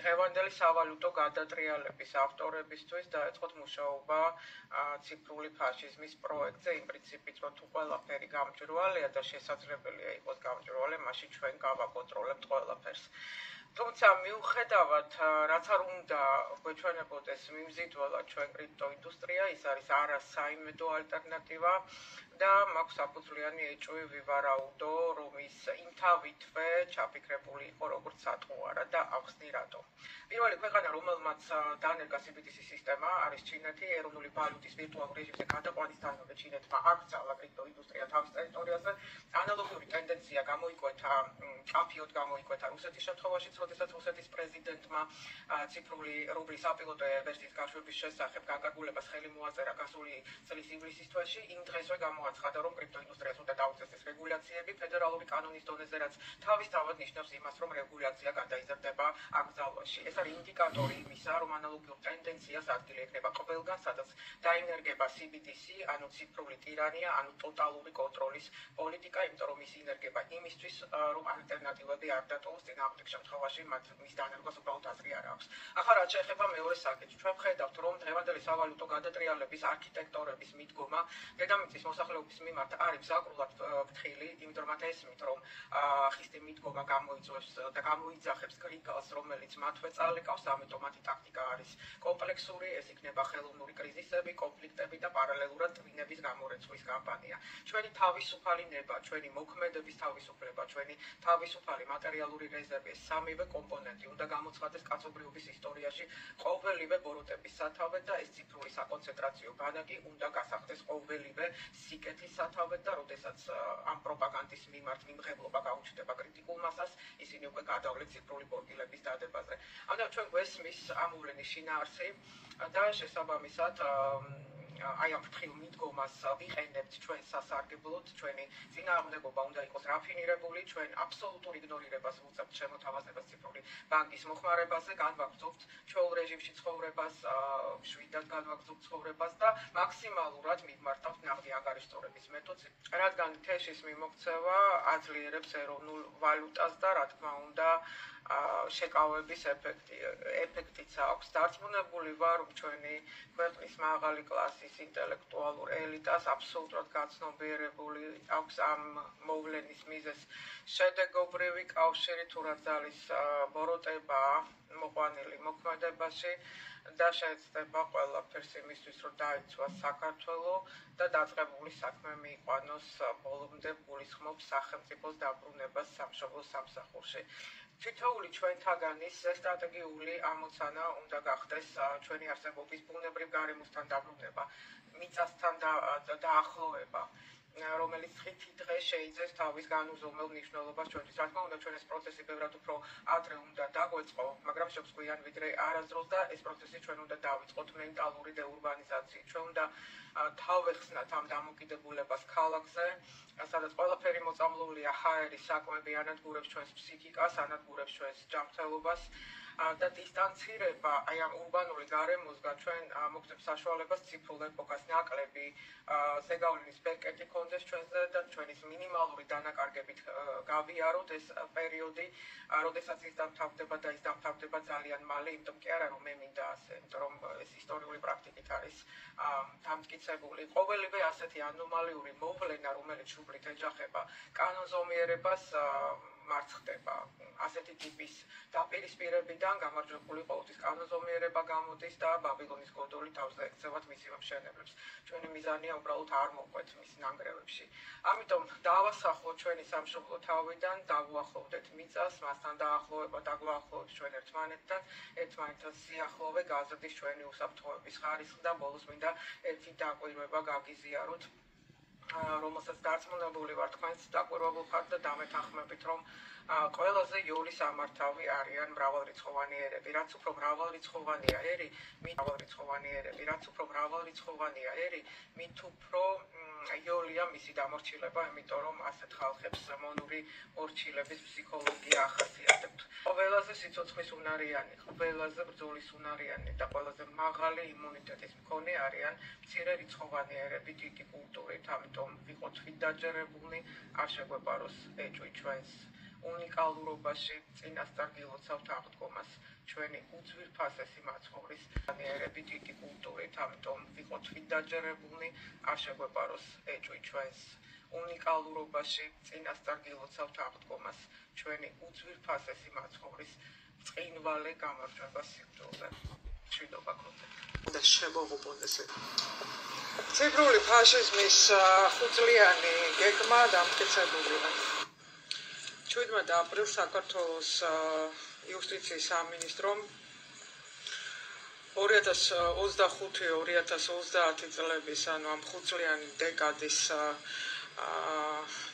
დღევანდელი სავალუტო გადატრიალების ავტორებისთვის დაეწყოთ მუშაობა ციფრული ფაშიზმის პროექტზე, იმ პრინციპით, რომ თუ ყველაფერი გამჭვირვალეა და შესაძლებელია იყოს გამჭვირვალე, მაშინ ჩვენ გავაკონტროლებთ ყველაფერს. თუმცა მიუხედავად რაც არ უნდა გვეჩვენებოდეს მიმზიდველად ჩვენ კრიპტოინდუსტრია, ის არის არასაიმედო ალტერნატივა და მაქვს საფუძვლიანი ეჭვი ვივარაუდო, რომ ის იმთავითვე ჩაფიქრებული იყო როგორც სატყუარა და ახსნი რატო. პირველი ქვეყანა, რომელმაც დანერგა CBDC სისტემა, არის ჩინეთი. ეროვნული ვალუტის ვირტუალურ რეჟიმზე გადაყვანისთანავე ჩინეთმა აკრძალა კრიპტოინდუსტრია თავის ტერიტორიაზე. ანალოგიური ტენდენცია ჭაფიოდ გამოიკვეთა რუსეთის შემთხვევაშიც, როდესაც რუსეთის პრეზიდენტმა ციფრული რუბლის საპილოტო ვერსიის გაშვების შესახებ განკარგულებას ხელი მოაწერა გასული წლის ივლისის თვეში, იმ დღესვე გამოაცხადა, რომ კრიპტოინდუსტრიას უნდა დაუწესდეს რეგულაციები ფედერალური კანონის დონეზე, რაც თავისთავად ნიშნავს იმას, რომ რეგულაცია გადაიზრდება აკრძალვაში. ეს არის ინდიკატორი იმისა, რომ ანალოგიურ ტენდენციას ადგილი ექნება ყველგან, სადაც დაინერგება CBDC, ანუ ციფრული ტირანია, ანუ ტოტალური კონტროლის პოლიტიკა, იმიტომ რომ ის ინერგება იმისთვის, რომ ალტერნატივები არ დატოვოს, წინააღმდეგ შემთხვევაში მის დანერგვას უბრალოდ აზრი არ აქვს. ახლა რაც შეეხება მეორე საკითხს, ჩვენ ვხედავთ, რომ დღევანდელი სავალუტო გადატრიალების არქიტექტორების მიდგომა დედამიწის მოსახლეობის მიმართ არის მზაკრულად ფრთხილი, იმიტომ რომ ესმით, რომ ხისტი მიდგომა გამოიწვევს და გამოიძახებს კრიკალს, რომელიც მათვე წალეკავს, ამიტომ მათი ტაქტიკა არის კომპლექსური, ეს იქნება ხელოვნური კრიზისები, კონფლიქტები და პარალელურად ტვინების გამორეცვის კამპანია. ჩვენი თავისუფალი ნება, ჩვენი მოქმედების თავისუფლება, ჩვენი თავისუფალი მატერიალური რეზერვი, ეს სამივე კომპონენტი უნდა გამოცხადდეს კაცობრიობის ისტორიაში ყოველივე ბოროტების სათავედ და ეს ციფრული საკონცენტრაციო ბანაკი უნდა გასახდეს ყოველივე სიკეთის სათავედ და როდესაც ამ პროპაგანდის მიმართ მიმღებლობა გაუჩნდება კრიტიკულ მასას, ისინი უკვე გადავლენ ციფრული პორტილების დადებაზე. ამიტომ ჩვენ გვესმის ამ მოვლენის შინაარსი და შესაბამისად აი ამ ფრთხილ მიდგომას ვიყენებთ ჩვენ სასარგებლოდ, ჩვენი წინააღმდეგობა უნდა იყოს რაფინირებული, ჩვენ აბსოლუტურ იგნორირებას ვუწევთ შემოთავაზებას ციფრული ბანკის მოხმარებაზე, განვაგრძობთ ჩვეულ რეჟიმში ცხოვრებას, შვიდად განვაგრძობთ ცხოვრებას და მაქსიმალურად მივმართავთ ნაღდი ანგარიშწორების მეთოდს, რადგან თეშის მიმოქცევა აძლიერებს ეროვნულ ვალუტას და რა თქმა უნდა შეკავების ეფექტიც აქვს. დარწმუნებული ვარ, რომ ჩვენი ქვეყნის მაღალი კლასის ინტელექტუალურ ელიტას აბსოლუტურად გაცნობიერებული აქვს ამ მოვლენის მიზეზ შედეგობრივი კავშირი, თუ რა ძალის ბოროტება მოყვანილი მოქმედებაში და შეეცდება ყველაფერს იმისთვის, რომ დაიცვას საქართველო და დაწყებული საქმე მიიყვანოს ბოლომდე გულისხმობს სახელმწიფოს დაბრუნებას სამშობლოს სამსახურში. თითოეული ჩვენთაგანის სტრატეგიული ამოცანა უნდა გახდეს ჩვენი არსებობის ბუნებრივ გარემოსთან დაბრუნება, მიწასთან დაახლოება, რომელიც ხითი დღე შეიძენს თავის განუზომელ მნიშვნელობას ჩვენთვის. რა თქმა უნდა, ჩვენ ეს პროცესი ბევრად უფრო ადრე უნდა დაგვეწყო, მაგრამ შეგვიძლია ვიდრე არასდროს და ეს პროცესი ჩვენ უნდა დავიწყოთ მენტალური დეურბანიზაციით. ჩვენ უნდა თავვეხსნათ ამ დამოკიდებულებას ქალაქზე, სადაც ყველაფერი მოწამლულია ჰაერის საკვები, ანადგურებს ჩვენს ფსიქიკას, ანადგურებს ჩვენს ჯანმრთელობას და დისტანცირება აი ამ ურბანული გარემოსგან ჩვენ მოგცემს საშუალებას ციფრულ ეპოქას ნაკლები ზეგავლენის ბერკეტი ქონდეს ჩვენზე და ჩვენის მინიმალური დანაკარგებით გავიაროთ ეს პერიოდი, როდესაც ის დამთავრდება და ის დამთავრდება ძალიან მალე, იმიტომ კი არა რომ მე მინდა ასე, იმიტომ რომ ეს ისტორიული პრაქტიკით არის დამტკიცებული. ყოველივე ასეთი ანომალიური მოვლენა, რომელიც შუბლით ეჯახება კანონზომიერებას მარცხ ხდება. ასეთი ტიპის დაპირისპირებიდან გამარჯვებული ყოველთვის კანონზომიერება გამოდის და ბაბილონის გოდოლი თავზე ექცევათ მისი მშენებლებს. ჩვენი მიზანია უბრალოდ არ მოყვეთ მის ნანგრევებში. ამიტომ დავასახლოთ ჩვენი სამშობლო თავიდან, დავუახლოვდეთ მიწას, მასთან დაახლოება დაგვაახლოვებს ჩვენ ერთმანეთთან, ერთმანეთთან სიახლოვე გაზრდის ჩვენი უსაფრთხოების ხარისხი და ბოლოს მინდა ერთი დაკვირვება გაგიზიაროთ, რომელსაც დარწმუნებული ვარ თქვენს დაკვირვებულ ხართ და დამეთანხმებით, რომ ყველაზე იოლი სამართავი არიან მრავალრიცხოვანი ერები. რაც უფრო მრავალრიცხოვანია ერი, რაც უფრო მრავალრიცხოვანია ერი, მით უფრო იოლია მისი დამორჩილება, იმიტომ რომ ასეთ ხალხებს მონური მორჩილების ფსიქოლოგია ახასიათებთ. ყველაზე სიცოცხლის უნარიანი, ყველაზე ბრძოლის უნარიანი და ყველაზე მაღალი იმუნიტეტის მქონე არიან მცირერიცხოვანი ერები დიდი კულტურით, ამიტომ ვიყოთ თვითდაჯერებულნი, არ შეგვეპაროს ეჭვი ჩვენს უნიკალურობაში, წინასწარ გილოცავთ აღდგომას ჩვენი უძვირფასესი მაცხოვრის ერები დიდი კულტურით, ამიტომ ვიყოთ თვითდაჯერებულნი, არ შეგვეპაროს ეჭვი ჩვენს უნიკალურობაში, წინასწარ გილოცავთ აღდგომას ჩვენი უძვირფასესი მაცხოვრის წინვალე გამარჯვება სიკვდილზე. მშვიდობა გქონდეთ და შემოღუპონდეს. ციფრული ფაშიზმის ხუთწლიანი გეგმა დამტკიცებულია. 17 აპრილს საქართველოს იუსტიციის სამინისტრომ 2025-2030 წლების, ანუ ამ ხუთწლიანი დეკადის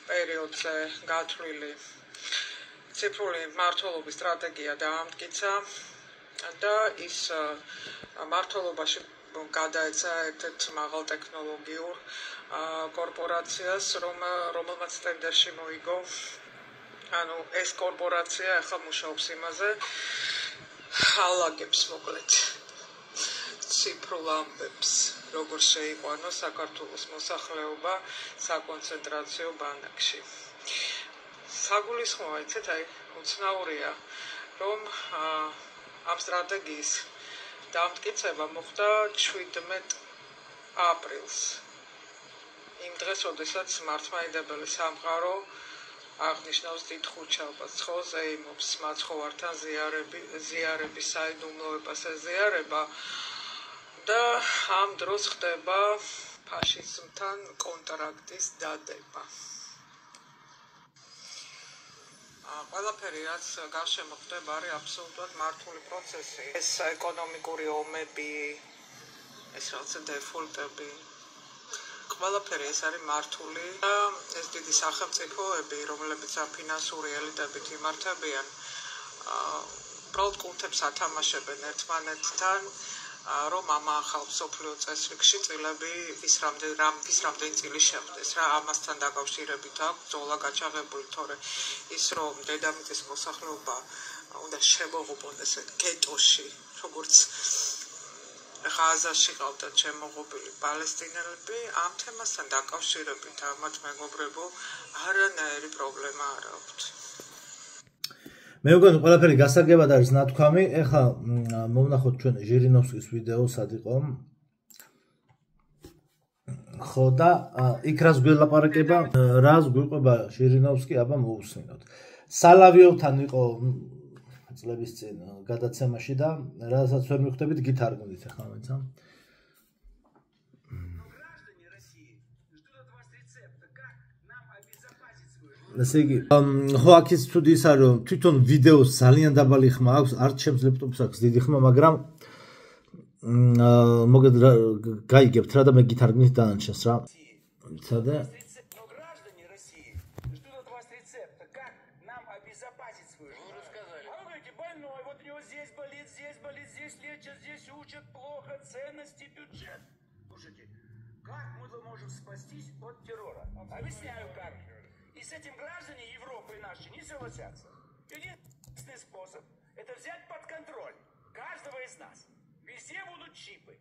პერიოდზე გათვლილი ციფრული მმართველობის სტრატეგია დაამტკიცა და ის მმართველობაში გადაეცა ერთ-ერთ მაღალტექნოლოგიურ კორპორაციას, რომელმაც ტენდერში მოიგო. ანუ ეს კორპორაცია ახლა მუშაობს იმაზე, ალაგებს მოკლედ ციფრულ ამბებს, როგორ შეიყვანოს საქართველოს მოსახლეობა საკონცენტრაციო ბანაკში. საგულისხმოა, იცით, აი, უცნაურია, რომ ამ სტრატეგიის დამტკიცება მოხდა 17 აპრილს. იმ დღეს, როდესაც მართლმადიდებელი სამყარო აღნიშნავს დიდ ხუთშაბათს, ხოლოს ეიმობს მაცხოვართან ზიარების საიდუმლოებას ეზიარება და ამ დროს ხდება ფაშიზმთან კონტრაქტის დადება. ყველაფერი, რაც გარშემო ხდება, არის აბსოლუტურად მართული პროცესი. ეს ეკონომიკური ომები, ეს რაღაცა დეფოლტები, ყველაფერი ეს არის მართული და ეს დიდი სახელმწიფოები, რომლებიც ფინანსური ელიტებით იმართებიან, უბრალოდ კულტებს ათამაშებენ ერთმანეთთან, რომ ამ ახალ მსოფლიო წესრიგში წილები ის რამდენი წილი შეხვდეს რა ამასთან დაკავშირებით აქვს ბრძოლა გაჩაღებული თორე ის რომ დედამიწის მოსახლეობა უნდა შემოღობდეს გეტოში როგორც ღაზაში ყავდათ შემოღობილი პალესტინელები ამ თემასთან დაკავშირებით ამათ მეგობრებო არანაირი პრობლემა არ აქვს მე მგონი ყველაფერი გასაგებად არის ნათქვამი. ეხლა მოვნახოთ ჩვენ ჟირინოვსკის ვიდეო სად იყო. ხო და იქ რას გველაპარაკება, რას გვიყვება ჟირინოვსკი, აბა მოусმინოთ. სალავიოვთან იყო წლების წინ გადაცემაში და რასაც ვერ მიხვდებით გითარგმნით ახლა მეცა. ესე იგი, ხო აქ ის თუდი ის არის, რომ თვითონ ვიდეოს ძალიან დაბალი ხმა აქვს, არც ჩემს ლეპტოპს აქვს დიდი ხმა, მაგრამ მოგეთ გაიგებთ რა და მე გითარგმნით დანარჩენს რა. ცადე И с этим граждане Европы наши не согласятся. Единственный способ – это взять под контроль каждого из нас. Везде будут чипы.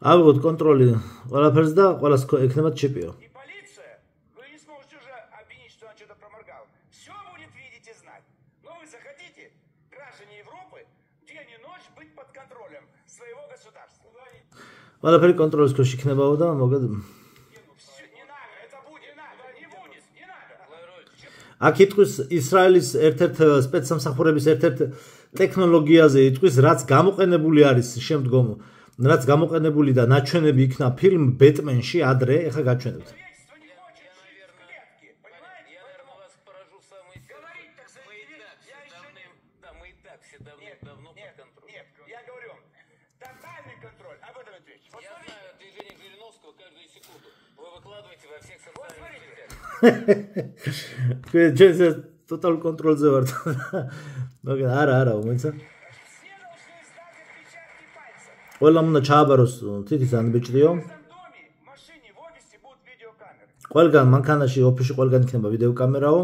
ავიღოთ კონტროლი ყველაფერს და ყველას ექნება ჩიპიო. И полиция, вы не сможете уже обвинить, что он что-то проморгал. Все будет видеть и знать. Но вы захотите, граждане Европы, день и ночь быть под контролем своего государства. ყველაფერი კონტროლის ქვეშ იქნებაო და მოგეთ აქ იტყვის ისრაელის ერთ-ერთ სპეცსამსახურების ერთ-ერთ ტექნოლოგიაზე იტყვის, რაც გამოყენებული არის შემდგომ, რაც გამოყენებული და ნაჩვენები იქნა ფილმ ბეტმენში ადრე, ეხლა გაჩვენებთ. ჩვენ ტოტალ კონტროლზე ვართ. მაგრამ არა, უმეცა. ყველამ უნდა ჩააბაროს თითის ანბეჭდიო. ყველგან მანქანაში, ოფისში ყველგან იქნება ვიდეო კამერაო.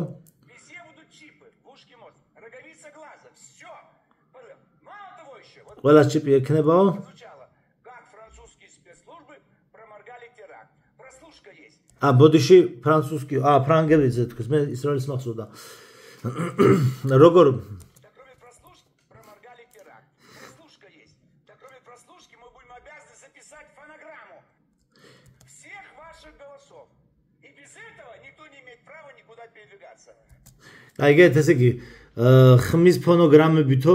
ყველას ჩიპი ექნებაო. ბოდიში ფრანცუსკი, ფრანგებიზე თქოს, მე ისრაელის მახსოვდა. როგორ აიგეთ, ესე იგი, ხმის ფონოგრამებითო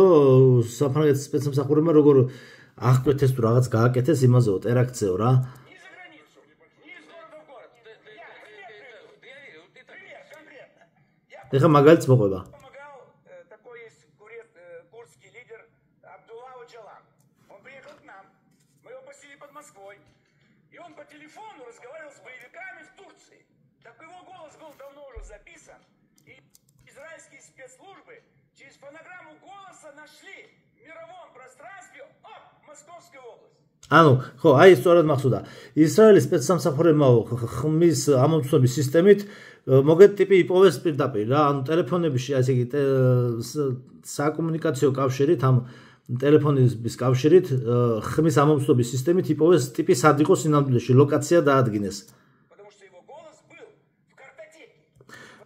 საფრანგეთის სპეცსამსახურებმა როგორ აღკვეთეს თუ რაღაც გააკეთეს იმაზეო, ტერაქტზეო რა. ეხლა მაგალითს მოყვება. ანუ ხო, აი სწორად მახსოვდა. ისრაელის სპეცსამსახურებმა ხმის ამომცნობის სისტემით მოგეთ ტიპი იპოვეს პირდაპირ რა, ანუ ტელეფონებში, ასე იგი, საკომუნიკაციო კავშირით, ამ ტელეფონის კავშირით ხმის ამომცნობის სისტემით იპოვეს ტიპი სად იყო სინამდვილეში, ლოკაცია დაადგინეს.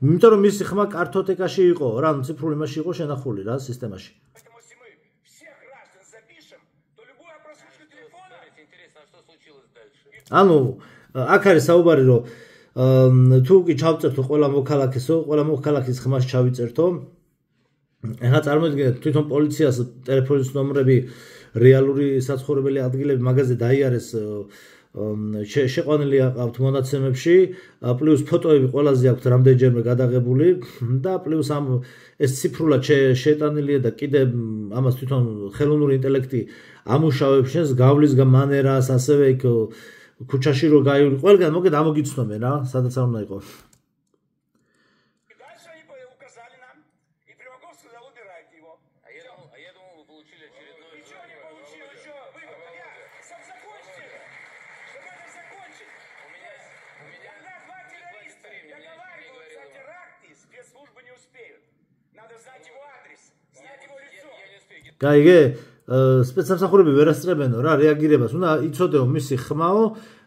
იმიტომ რომ მისი ხმა კარტოტეკაში იყო, რა, ანუ ციფრული მასში იყო შენახული რა, სისტემაში. ანუ აქ არის საუბარი, რომ თუ კი ჩავწერთო ყველა მოქალაქის ხმას ჩავიწერთო, ეხლა წარმოიდგინეთ თვითონ პოლიციას ტელეფონის ნომრები, რეალური საცხოვრებელი ადგილები მაგაზე დაიარეს, შეყვანილი აყავთ მონაცემებში, პლუს ფოტოები ყველაზე აქვთ რამდენჯერმე გადაღებული და პლუს ამ ეს ციფრულად შეტანილია და კიდე ამას თვითონ ხელოვნური ინტელექტი ამუშავებს შენს გავლის მანერას, ასევე იქ ქუჩაში რო გაივლი, ყველგან მოგეთ ამოგიცნობენ რა, სადაც არ უნდა იყოს. გაიგე? სპეცსამსახურები ვერ ასწრებენო რა რეაგირებას, უნდა იცოდეო მისი ხმაო,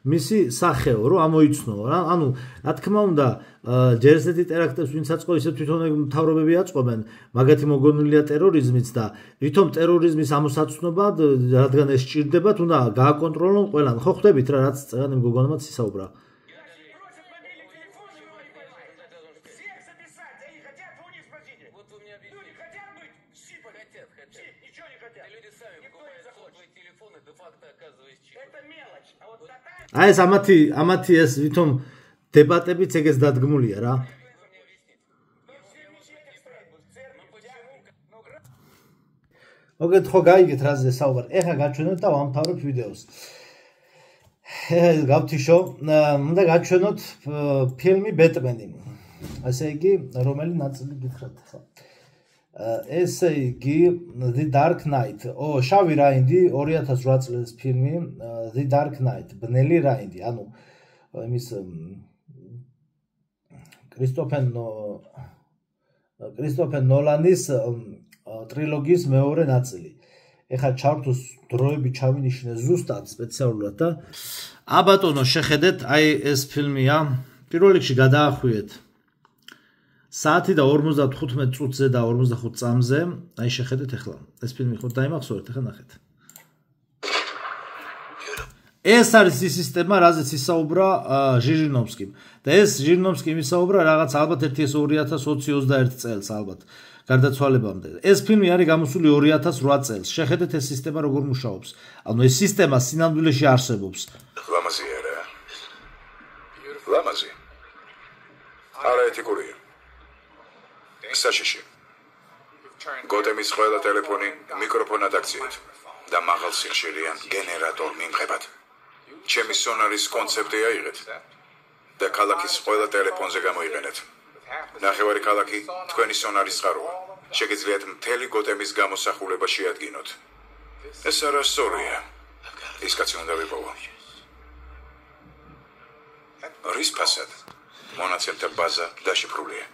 მისი სახეო, რომ ამოიცნო რა. ანუ რა თქმა უნდა, ჯერ ესეთი ტერაქტებს ვინც აწყო, ისე თვითონ მთავრობები აწყობენ, მაგათი მოგონილია ტერორიზმიც და ვითომ ტერორიზმის ამოსაცნობად, რადგან ეს სჭირდებათ, უნდა გააკონტროლონ ყველან. ხო ხვდებით რა, რაც წეგან იმ გოგონამაც ისაუბრა. აი ეს ამათი ეს ვითომ დებატებიც ეგეც დადგმულია რა. მოგეთ ხო გაიგეთ რაზე საუბარი. ეხლა გაჩვენოთ და ვამთავრებ ვიდეოს. გავთიშო, უნდა გაჩვენოთ ფილმი ბეტმენი. ასე იგი, რომელი ნაწილი გითხრათ ხო? ესე იგი The Dark Knight. შავი რაინდი 2008 წლის ფილმი The Dark Knight. ბნელი რაინდი, ანუ იმის კრისტოფერ ნოლანის ტრილოგიის მეორე ნაწილი. ეხლა ჩართოს დროები ჩავინიშნე ზუსტად სპეციალურად და აბატონო შეხედეთ, აი ეს ფილმია. პირველ რიგში გადაახვიეთ საათი და 55 წუთზე და 45 წამზე. აი შეხედეთ ახლა. ეს ფილმი ხო დაიმახსოვრეთ, ახლა ნახეთ. ეს არის ის სისტემა, რაზეც ისაუბრა ჟირინოვსკიმ. და ეს ჟირინოვსკიმ ისაუბრა რაღაც ალბათ 2020-21 წელს ალბათ გარდაცვალებამდე. ეს ფილმი არის გამოსული 2008 წელს. შეხედეთ ეს სისტემა როგორ მუშაობს. ანუ ეს სისტემა სინამდვილეში არსებობს. ლამაზი არა. ლამაზი. არაეთიკურია. საშიში. გოტემის ყველა ტელეფონი მიკროფონად აქციეთ და მაღალ სიხშირიან გენერატორ მიმღებად. ჩემი სონარის კონცეფტი აიღეთ და ქალაქის ყველა ტელეფონზე გამოიყენეთ. ნახევარი ქალაქი თქვენი სონარის წყაროა. შეგიძლიათ მთელი გოტემის გამოსახულება შეადგინოთ. ეს არასწორია. ის კაცი უნდა ვიპოვო. რის ფასად? მონაცემთა ბაზა დაშიფრულია.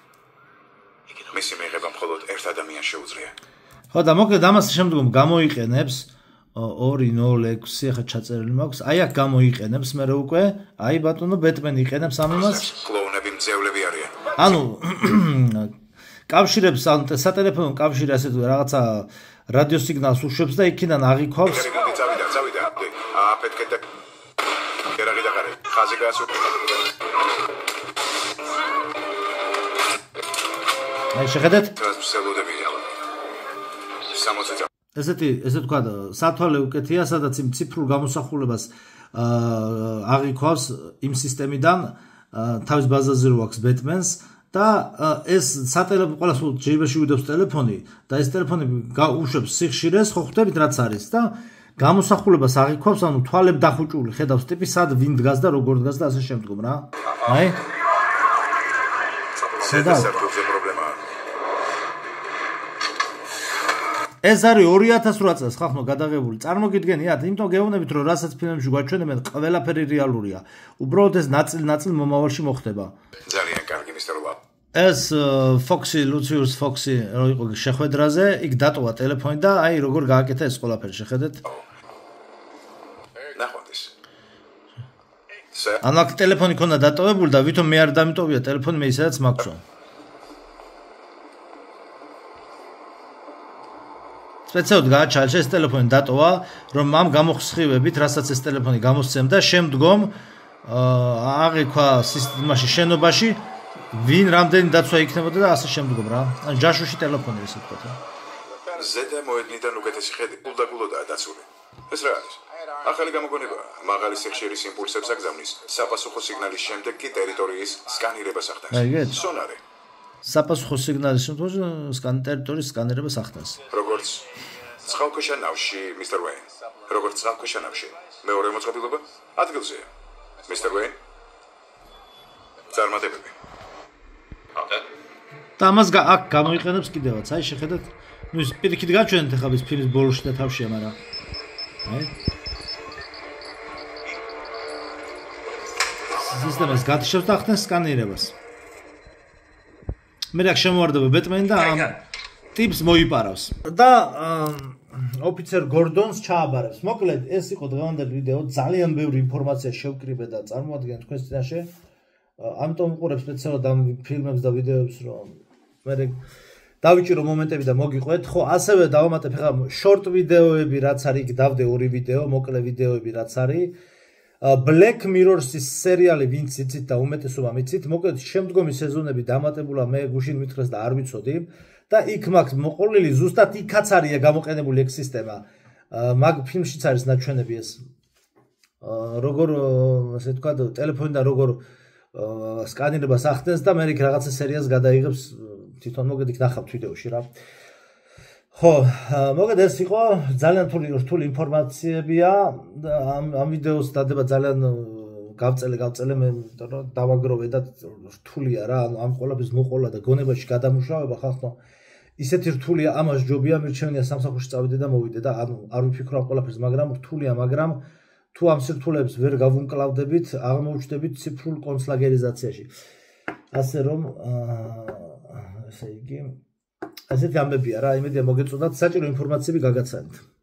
მისი მიღება მხოლოდ ერთ ადამიანს შეუძლია. ხო და მოკლედ ამას შემდგომ გამოიყენებს 206 ახლა ჩაწერილი მაქვს. აი აქ გამოიყენებს მე უკვე, აი ბატონო ბეტმენი იყენებს ამ იმას. კლოუნები მძევლები არიან. ანუ კავშირებს ან სატელეფონო კავშირი ასე თუ რაღაცა რადიო სიგნალს უშვებს და იქიდან აღიქვავს. წავიდა. აფეთქეთ და გერაღი დაღარე. ხაზი გაასუქეთ. აი შეხედეთ. ესე თქვა სათვალე უკეთია, სადაც იმ ციფრულ გამოსახულებას აღიქვავს იმ სისტემიდან თავის ბაზაზე რო აქვს ბეტმენს და ეს სატელეფონო ყველას ჯიბეში ვიდეოს ტელეფონი და ეს ტელეფონი უშვებს სიხშირეს, ხო ხვდებით რაც არის და გამოსახულებას აღიქვავს, ანუ თვალებ დახუჭული ხედავს ტიპი სად ვინ დგას და როგორ დგას და ასე შემდგომ რა. აი ეს არის 2008 წელს ხახნო გადაღებული. წარმოგიდგენიათ, იმიტომ გეუბნებით, რომ რასაც ფილმებში გვაჩვენებენ, ყველაფერი რეალურია. უბრალოდ ეს ნაწილ მომავალში მოხდება. ძალიან კარგი მისტერ ლა. ეს ფოქსი, ლუციუს ფოქსი რო იყო შეხვედრაზე, იქ დატოვა ტელეფონი და აი როგორ გააკეთა ეს ყველაფერი, შეხედეთ. ნახვამდის. ანუ აქ ტელეფონი ქონდა დატოვებული და ვითომ მე არ დამიტოვია ტელეფონი, მე ისედაც მაქვსო. სპეციალურად გააჩალე ეს ტელეფონი დატოვა, რომ ამ გამოხსხივებით, რასაც ეს ტელეფონი გამოსცემდა, შემდგომ აღიქვა სისტემაში შენობაში, ვინ რამდენი დაცვა იქნებოდა და ასე შემდგომ რა. ანუ ჯაშუში ტელეფონი ესე ვთქვათ რა. ზედა მოედნიდან უკეთესი ხედი გულდაგულოდაა დაცული. ეს რა არის? ახალი გამოგონება, მაღალი სიხშირის იმპულსებს აგზავნის, საპასუხო სიგნალის შემდეგ კი ტერიტორიის სკანირებას ახდენს. სონარი. საპასუხო სიგნალის შემთხვევაში ტერიტორიის სკანირებას ახდენს. როგორც წყალქვეშა ნავში, მისტერ ვეინ. როგორც წყალქვეშა ნავში. მეორე მოწყობილობა ადგილზეა. მისტერ ვეინ. წარმატებები. და ამას აქ გამოიყენებს კიდევაც. აი შეხედეთ, ნუ ის პირიქით გაჩვენეთ ახლა ის ფილმის ბოლოში და თავშია, მაგრამ აი სისტემას გათიშებს და ახდენს სკანირებას. მე რა შემოვარდება ბეტმენი და ამ ტიპს მოიპარავს. და ოფიცერ გორდონს ჩააბარებს. მოკლედ, ეს იყო დღევანდელი ვიდეო, ძალიან ბევრი ინფორმაცია შევკრიბე და წარმოადგენ თქვენს წინაშე. ამიტომ ვიყურებ სპეციალურად ამ ფილმებს და ვიდეოებს, რომ მე დავიჭირო მომენტები და მოგიყვეთ. ხო, ასევე დავამატებ ხა შორტ ვიდეოები, რაც არის, იქ დავდე 2 ვიდეო, მოკლე ვიდეოები რაც არის. Black Mirror-ის სერიალი ვინც იცით და უმეტესობა მიცით, მოკლედ შემდგომი სეზონები დამატებულა მე გუშინ მითხრეს და არ ვიცოდი. და იქ მაქვს მოყოლილი ზუსტად იქაც არის გამოყენებული ეგ სისტემა. მაგ ფილმშიც არის ნაჩვენები ეს. როგორ ასე თქვა ტელეფონიდან როგორ სკანირებას ახდენს და მე იქ რაღაცა სერიას გადაიღებს თვითონ მოგეთ იქ ნახავთ ვიდეოში რა. ხო, მოგეთ ეს იყო ძალიან რთული ინფორმაციებია ამ ვიდეოს დადება ძალიან გავწელე მე დავაგროვე და რთულია რა ამ ყველაფრის მოყოლა და გონებაში გადამუშავება ხალხო ისეთი რთულია ამას ჯობია მირჩენია სამსახურში წავიდე და მოვიდე და არ ვიფიქრო ამ ყველაფერს მაგრამ რთულია მაგრამ თუ ამ სირთულეებს ვერ გავუმკლავდებით აღმოუჩნდებით ციფრულ კონცლაგერიზაციაში ასე რომ ესე იგი ასეთი ამბებია რა იმედია მოგეწონათ საჭირო ინფორმაციები გაგაცანით